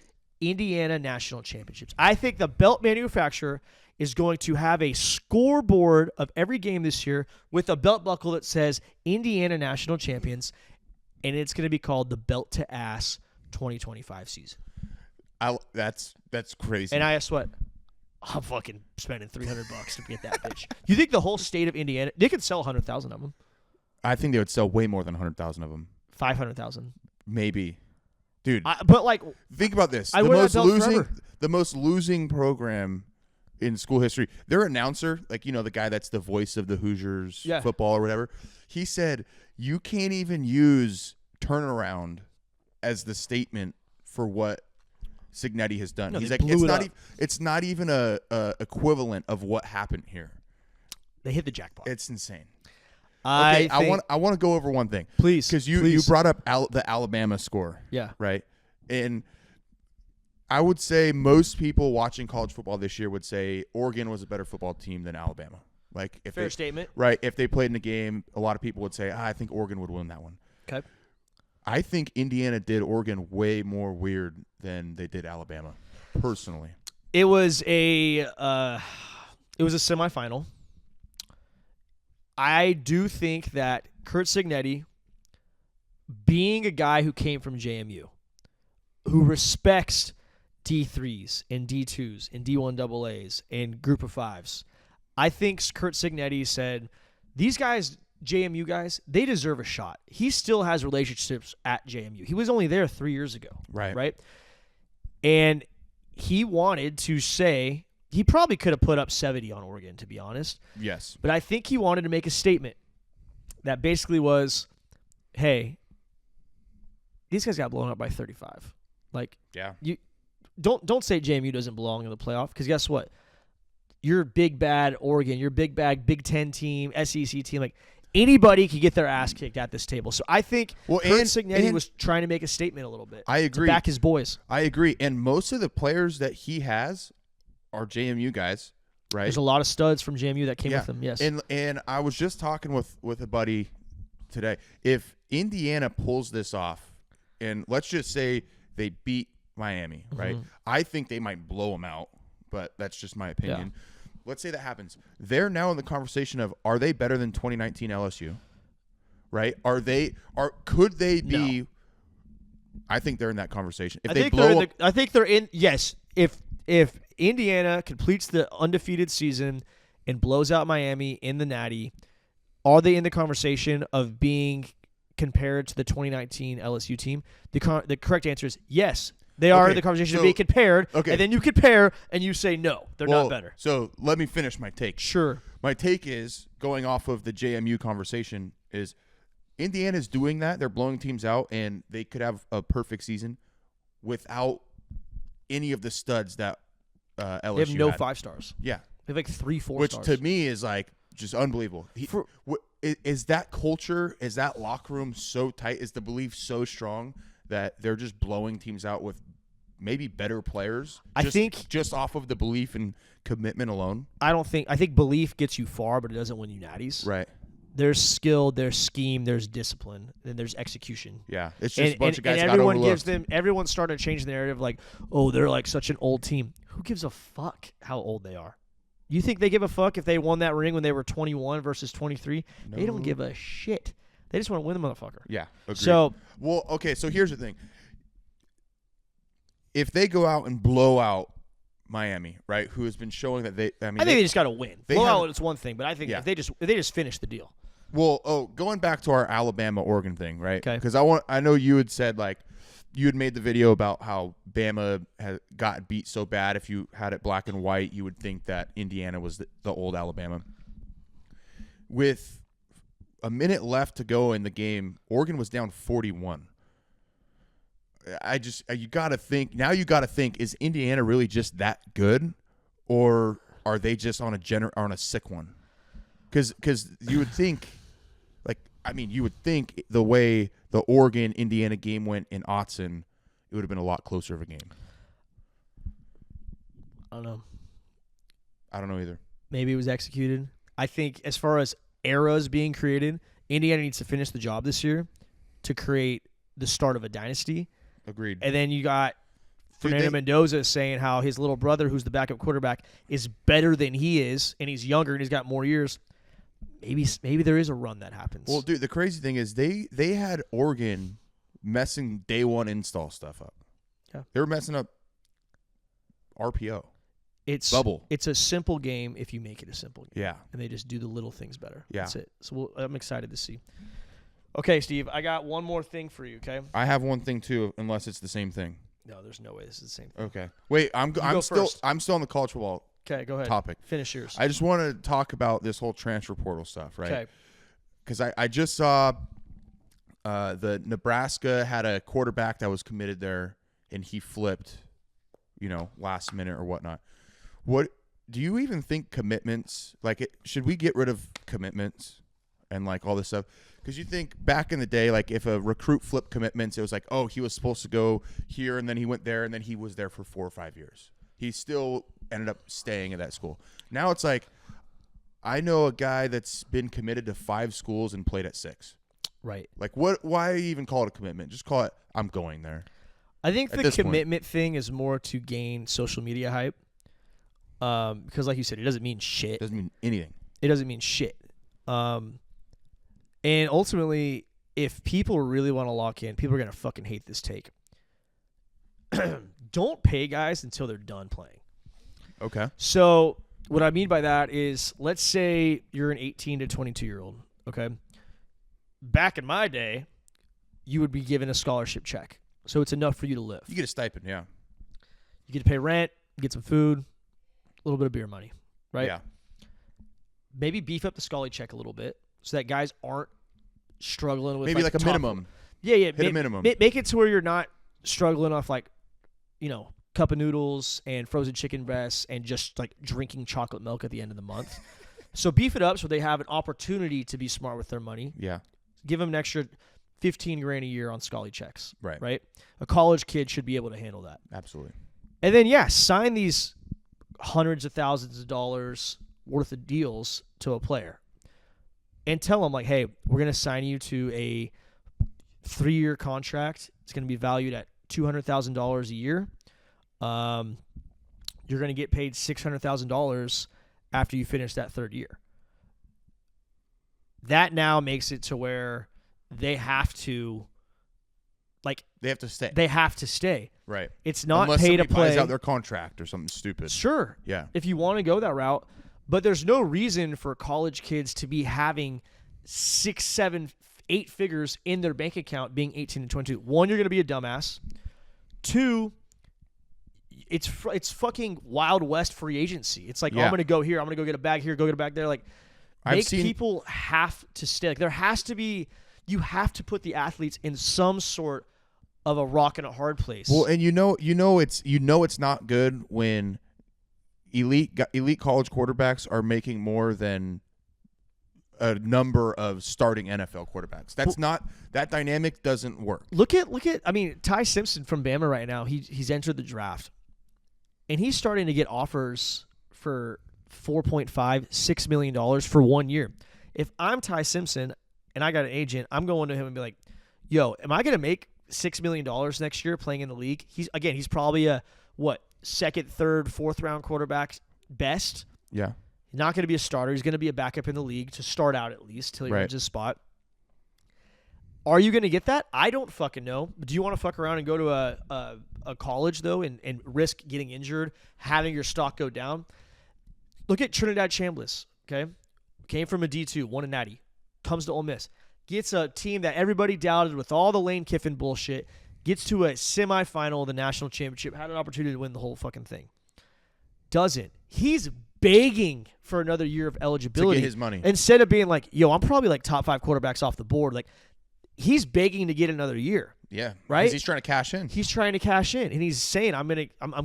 [SPEAKER 2] Indiana National Championships. I think the belt manufacturer is going to have a scoreboard of every game this year with a belt buckle that says Indiana National Champions, and it's going to be called the Belt to Ass 2025 season.
[SPEAKER 3] That's crazy.
[SPEAKER 2] And I guess what? I'm fucking spending $300 to get that bitch. You think the whole state of Indiana, they could sell 100,000 of them?
[SPEAKER 3] I think they would sell way more than 100,000 of them.
[SPEAKER 2] 500,000.
[SPEAKER 3] Maybe. Dude.
[SPEAKER 2] But like,
[SPEAKER 3] think about this.
[SPEAKER 2] I wear that belt forever.
[SPEAKER 3] The most losing program in school history. Their announcer, like, the guy that's the voice of the Hoosiers football or whatever, he said, you can't even use turnaround as the statement for what Cignetti has done.
[SPEAKER 2] No,
[SPEAKER 3] he's like, it's not even a equivalent of what happened here.
[SPEAKER 2] They hit the jackpot.
[SPEAKER 3] It's insane.
[SPEAKER 2] I
[SPEAKER 3] want to go over one thing,
[SPEAKER 2] please,
[SPEAKER 3] because you brought up the Alabama score, right? And I would say most people watching college football this year would say Oregon was a better football team than Alabama. Like, if
[SPEAKER 2] fair statement,
[SPEAKER 3] right? If they played in the game, a lot of people would say, I think Oregon would win that one.
[SPEAKER 2] Okay.
[SPEAKER 3] I think Indiana did Oregon way more weird than they did Alabama, personally.
[SPEAKER 2] It was a semifinal. I do think that Curt Cignetti, being a guy who came from JMU, who respects D3s and D2s and D1AAs and Group of Fives, I think Curt Cignetti said, these guys, JMU guys, they deserve a shot. He still has relationships at JMU. He was only there 3 years ago. Right? And he wanted to say, he probably could have put up 70 on Oregon, to be honest.
[SPEAKER 3] Yes.
[SPEAKER 2] But I think he wanted to make a statement that basically was, hey, these guys got blown up by 35. Like, you don't say JMU doesn't belong in the playoff, because guess what? You're big bad Oregon, you're big bad Big Ten team, SEC team. Like, anybody could get their ass kicked at this table. So I think Curt Cignetti was trying to make a statement a little bit.
[SPEAKER 3] I agree.
[SPEAKER 2] To back his boys.
[SPEAKER 3] I agree. And most of the players that he has are JMU guys, right?
[SPEAKER 2] There's a lot of studs from JMU that came with him, yes.
[SPEAKER 3] And I was just talking with a buddy today. If Indiana pulls this off, and let's just say they beat Miami, right? I think they might blow them out, but that's just my opinion. Yeah. Let's say that happens. They're now in the conversation of, are they better than 2019 LSU? Right? Could they be? No. I think they're in that conversation. If they blow up,
[SPEAKER 2] I think they're in. Yes, if Indiana completes the undefeated season and blows out Miami in the Natty, are they in the conversation of being compared to the 2019 LSU team? The correct answer is yes. They are in the conversation of being compared, and then you compare and you say no, they're not better.
[SPEAKER 3] So let me finish my take.
[SPEAKER 2] Sure.
[SPEAKER 3] My take is, going off of the JMU conversation, is Indiana's doing that. They're blowing teams out, and they could have a perfect season without any of the studs that LSU
[SPEAKER 2] They have no
[SPEAKER 3] had.
[SPEAKER 2] 5 stars.
[SPEAKER 3] Yeah.
[SPEAKER 2] They have like 3, 4
[SPEAKER 3] Which
[SPEAKER 2] stars.
[SPEAKER 3] to me is like just unbelievable. Is that culture, is that locker room so tight, is the belief so strong that they're just blowing teams out with maybe better players?
[SPEAKER 2] I think
[SPEAKER 3] just off of the belief and commitment alone.
[SPEAKER 2] I think belief gets you far, but it doesn't win you natties.
[SPEAKER 3] Right.
[SPEAKER 2] There's skill, there's scheme, there's discipline, and there's execution.
[SPEAKER 3] Yeah, it's just a bunch of guys
[SPEAKER 2] and
[SPEAKER 3] got overlooked.
[SPEAKER 2] Everyone's starting to change the narrative like, oh, they're like such an old team. Who gives a fuck how old they are? You think they give a fuck if they won that ring when they were 21 versus 23? No. They don't give a shit. They just want to win the motherfucker.
[SPEAKER 3] Yeah, agreed.
[SPEAKER 2] So
[SPEAKER 3] here's the thing. If they go out and blow out Miami, right, who has been showing that I think
[SPEAKER 2] they just got to win. Blow out is one thing, but I think if they just finish the deal.
[SPEAKER 3] Well, going back to our Alabama-Oregon thing, right?
[SPEAKER 2] Okay.
[SPEAKER 3] Because I know you had said, like, you had made the video about how Bama had gotten beat so bad. If you had it black and white, you would think that Indiana was the old Alabama. With a minute left to go in the game, Oregon was down 41. You got to think, is Indiana really just that good, or are they just on a sick one? Because you would think, the way the Oregon-Indiana game went in Autzen, it would have been a lot closer of a game.
[SPEAKER 2] I don't know.
[SPEAKER 3] I don't know either.
[SPEAKER 2] Maybe it was executed. I think as far as eras being created, Indiana needs to finish the job this year to create the start of a dynasty.
[SPEAKER 3] Agreed.
[SPEAKER 2] And then you got Fernando Mendoza saying how his little brother, who's the backup quarterback, is better than he is, and he's younger and he's got more years. Maybe there is a run that happens.
[SPEAKER 3] Well, dude, the crazy thing is they had Oregon messing day one install stuff up.
[SPEAKER 2] Yeah.
[SPEAKER 3] They were messing up RPO.
[SPEAKER 2] It's
[SPEAKER 3] bubble.
[SPEAKER 2] It's a simple game if you make it a simple game.
[SPEAKER 3] Yeah.
[SPEAKER 2] And they just do the little things better.
[SPEAKER 3] Yeah.
[SPEAKER 2] That's it. So I'm excited to see. Okay, Steve, I got one more thing for you, okay?
[SPEAKER 3] I have one thing too, unless it's the same thing.
[SPEAKER 2] No, there's no way this is the same thing.
[SPEAKER 3] Okay. Wait, I'm still on the college football
[SPEAKER 2] okay, go ahead.
[SPEAKER 3] topic.
[SPEAKER 2] Finish yours.
[SPEAKER 3] I just want to talk about this whole transfer portal stuff, right?
[SPEAKER 2] Okay.
[SPEAKER 3] Because I just saw the Nebraska had a quarterback that was committed there, and he flipped, last minute or whatnot. What do you even think commitments, should we get rid of commitments and all this stuff? Because you think back in the day, if a recruit flipped commitments, it was like, oh, he was supposed to go here, and then he went there, and then he was there for 4 or 5 years. He still ended up staying at that school. Now it's like, I know a guy that's been committed to 5 schools and played at 6.
[SPEAKER 2] Right.
[SPEAKER 3] Why even call it a commitment? Just call it, I'm going there.
[SPEAKER 2] I think the commitment thing is more to gain social media hype. Because like you said, it doesn't mean shit.
[SPEAKER 3] It doesn't mean anything.
[SPEAKER 2] It doesn't mean shit. And ultimately, if people really want to lock in, people are going to fucking hate this take. Don't pay guys until they're done playing.
[SPEAKER 3] Okay.
[SPEAKER 2] So what I mean by that is, let's say you're an 18 to 22-year-old, okay? Back in my day, you would be given a scholarship check. So it's enough for you to live.
[SPEAKER 3] You get a stipend, yeah.
[SPEAKER 2] You get to pay rent, you get some food, a little bit of beer money, right?
[SPEAKER 3] Yeah.
[SPEAKER 2] Maybe beef up the Scully check a little bit so that guys aren't struggling with
[SPEAKER 3] maybe a minimum.
[SPEAKER 2] Yeah.
[SPEAKER 3] Hit a minimum.
[SPEAKER 2] Make it to where you're not struggling off cup of noodles and frozen chicken breasts and just drinking chocolate milk at the end of the month. So beef it up so they have an opportunity to be smart with their money.
[SPEAKER 3] Yeah.
[SPEAKER 2] Give them an extra $15,000 a year on Scully checks.
[SPEAKER 3] Right.
[SPEAKER 2] Right. A college kid should be able to handle that.
[SPEAKER 3] Absolutely.
[SPEAKER 2] And then sign these hundreds of thousands of dollars worth of deals to a player and tell them hey, we're going to sign you to a 3-year contract. It's going to be valued at $200,000 a year. You're going to get paid $600,000 after you finish that third year. That now makes it to where they have to,
[SPEAKER 3] they have to stay.
[SPEAKER 2] They have to stay.
[SPEAKER 3] Right.
[SPEAKER 2] It's not
[SPEAKER 3] unless
[SPEAKER 2] pay to
[SPEAKER 3] somebody
[SPEAKER 2] play.
[SPEAKER 3] buys out their contract or something stupid.
[SPEAKER 2] Sure.
[SPEAKER 3] Yeah.
[SPEAKER 2] If you want to go that route, but there's no reason for college kids to be having 6, 7, 8 figures in their bank account being 18 and 22. One, you're going to be a dumbass. Two, it's fucking Wild West free agency. It's like, I'm going to go here. I'm going to go get a bag here, go get a bag there. Like, people have to stay. Like, there has to be, you have to put the athletes in some sort of a rock and a hard place.
[SPEAKER 3] Well, and it's not good when elite college quarterbacks are making more than a number of starting NFL quarterbacks. That dynamic doesn't work.
[SPEAKER 2] Look at I mean, Ty Simpson from Bama right now, he's entered the draft. And he's starting to get offers for $4.5, $6 million for 1 year. If I'm Ty Simpson and I got an agent, I'm going to him and be like, yo, am I going to make $6 million next year playing in the league? He's probably a, second, third, fourth round quarterback best.
[SPEAKER 3] Yeah.
[SPEAKER 2] He's not going to be a starter. He's going to be a backup in the league to start out at least till he earns his spot. Are you going to get that? I don't fucking know. Do you want to fuck around and go to a college, though, and risk getting injured, having your stock go down? Look at Trinidad Chambliss, okay? Came from a D2, won a natty. Comes to Ole Miss. Gets a team that everybody doubted with all the Lane Kiffin bullshit. Gets to a semifinal of the national championship. Had an opportunity to win the whole fucking thing. Doesn't. He's begging for another year of eligibility.
[SPEAKER 3] To get his money.
[SPEAKER 2] Instead of being like, yo, I'm probably like top 5 quarterbacks off the board. Like, he's begging to get another year.
[SPEAKER 3] Yeah.
[SPEAKER 2] Right?
[SPEAKER 3] Because he's trying to cash in.
[SPEAKER 2] He's trying to cash in. And he's saying, I'm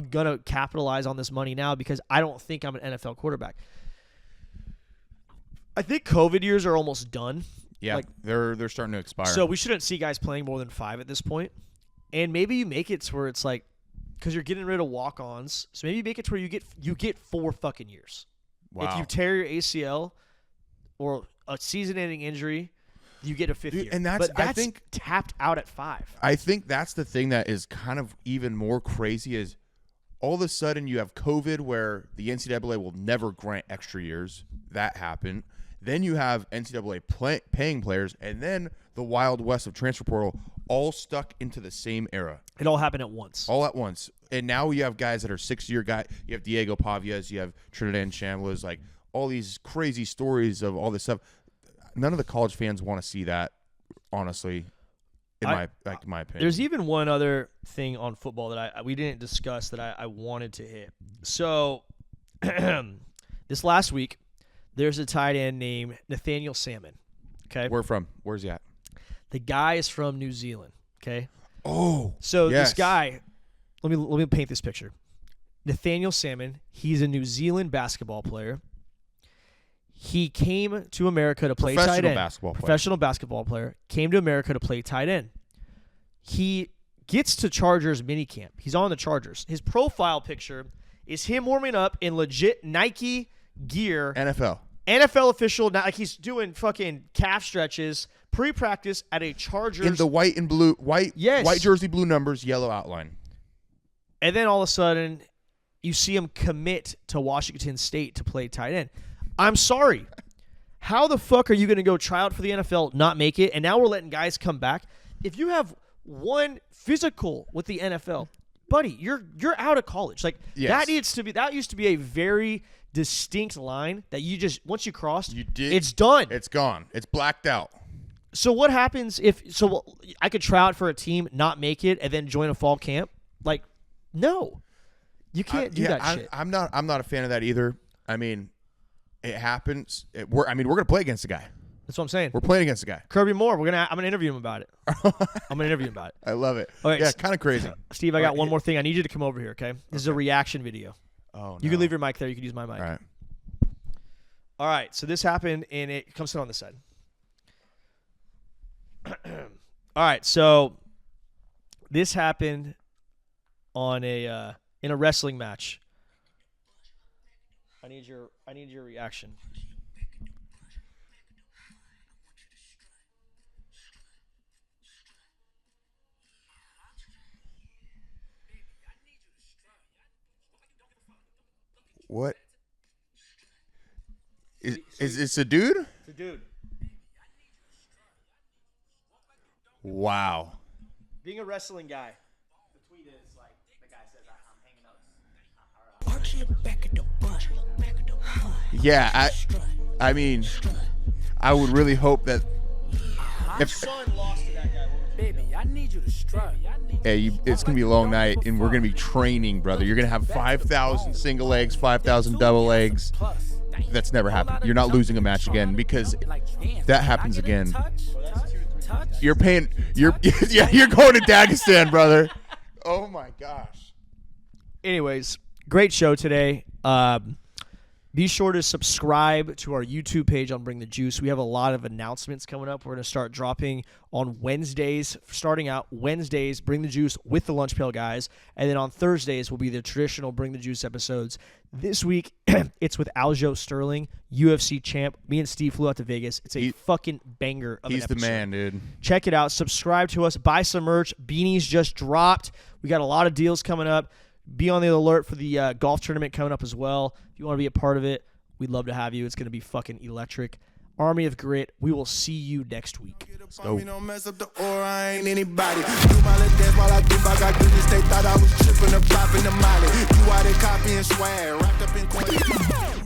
[SPEAKER 2] gonna capitalize on this money now because I don't think I'm an NFL quarterback. I think COVID years are almost done.
[SPEAKER 3] Yeah, they're starting to expire.
[SPEAKER 2] So we shouldn't see guys playing more than 5 at this point. And maybe you make it to where it's like, because you're getting rid of walk-ons, so maybe you make it to where you get 4 fucking years.
[SPEAKER 3] Wow.
[SPEAKER 2] If you tear your ACL or a season-ending injury, you get a 5th year.
[SPEAKER 3] And that's
[SPEAKER 2] I think tapped out at 5.
[SPEAKER 3] I think that's the thing that is kind of even more crazy is all of a sudden you have COVID where the NCAA will never grant extra years. That happened. Then you have NCAA paying players, and then the Wild West of transfer portal all stuck into the same era.
[SPEAKER 2] It all happened at once.
[SPEAKER 3] All at once. And now you have guys that are 6-year guys. You have Diego Pavias. You have Trinidad Chambliss. Like, all these crazy stories of all this stuff. None of the college fans want to see that, honestly, in my opinion.
[SPEAKER 2] There's even one other thing on football that we didn't discuss that I wanted to hit. So, this last week, there's a tight end named Nathaniel Salmon. Okay.
[SPEAKER 3] Where from? Where's he at?
[SPEAKER 2] The guy is from New Zealand. Okay.
[SPEAKER 3] Oh.
[SPEAKER 2] So
[SPEAKER 3] yes.
[SPEAKER 2] this guy, let me paint this picture. Nathaniel Salmon, he's a New Zealand basketball player. He came to America to play tight end. Professional basketball player. Came to America to play tight end. He gets to Chargers minicamp. He's on the Chargers. His profile picture is him warming up in legit Nike gear. NFL official, not like he's doing fucking calf stretches, pre-practice at a Chargers.
[SPEAKER 3] In the white jersey, blue numbers, yellow outline.
[SPEAKER 2] And then all of a sudden, you see him commit to Washington State to play tight end. I'm sorry. How the fuck are you going to go try out for the NFL, not make it, and now we're letting guys come back? If you have one physical with the NFL, buddy, you're out of college. Like,
[SPEAKER 3] yes.
[SPEAKER 2] that used to be a very distinct line that you just, once you crossed, it's done.
[SPEAKER 3] It's gone. It's blacked out.
[SPEAKER 2] So what happens so I could try out for a team, not make it, and then join a fall camp? Like, no. You can't do that shit.
[SPEAKER 3] I'm not a fan of that either. I mean, it happens. We're going to play against a guy.
[SPEAKER 2] That's what I'm saying.
[SPEAKER 3] We're playing against a guy.
[SPEAKER 2] Kirby Moore. I'm gonna interview him about it.
[SPEAKER 3] I love it.
[SPEAKER 2] All right,
[SPEAKER 3] yeah, kind of crazy.
[SPEAKER 2] Steve, I got one more thing. I need you to come over here, okay? This is a reaction video.
[SPEAKER 3] Oh, no.
[SPEAKER 2] You can leave your mic there. You can use my mic.
[SPEAKER 3] All
[SPEAKER 2] right. So this happened, and it comes on this side. All right. So this happened on in a wrestling match. I need your reaction.
[SPEAKER 3] What? Is it's a dude?
[SPEAKER 2] It's a dude.
[SPEAKER 3] Wow.
[SPEAKER 2] Being a wrestling guy. The tweet is like the guy says I'm hanging out.
[SPEAKER 3] Yeah, I mean, I would really hope that
[SPEAKER 2] if son lost to that guy, baby, I need you to strut.
[SPEAKER 3] Hey, it's gonna be a long night, and we're gonna be training, brother. You're gonna have 5,000 single legs, 5,000 double legs. That's never happened. You're not losing a match again because if that happens again, you're paying. You're going to Dagestan, brother. Oh my gosh.
[SPEAKER 2] Anyways, great show today. Be sure to subscribe to our YouTube page on Bring the Juice. We have a lot of announcements coming up. We're going to start dropping on Wednesdays, starting out Wednesdays, Bring the Juice with the Lunch Pail guys. And then on Thursdays will be the traditional Bring the Juice episodes. This week, it's with Aljo Sterling, UFC champ. Me and Steve flew out to Vegas. It's a fucking banger of an episode.
[SPEAKER 3] He's the man, dude.
[SPEAKER 2] Check it out. Subscribe to us. Buy some merch. Beanies just dropped. We got a lot of deals coming up. Be on the alert for the golf tournament coming up as well. If you want to be a part of it, we'd love to have you. It's going to be fucking electric. Army of Grit. We will see you next week.
[SPEAKER 3] Let's go.
[SPEAKER 1] Don't mess up the aura, I ain't anybody. Do my little dance while I do my God goodness. They thought I was tripping or popping the molly. You out there copying swag, wrapped up in coin.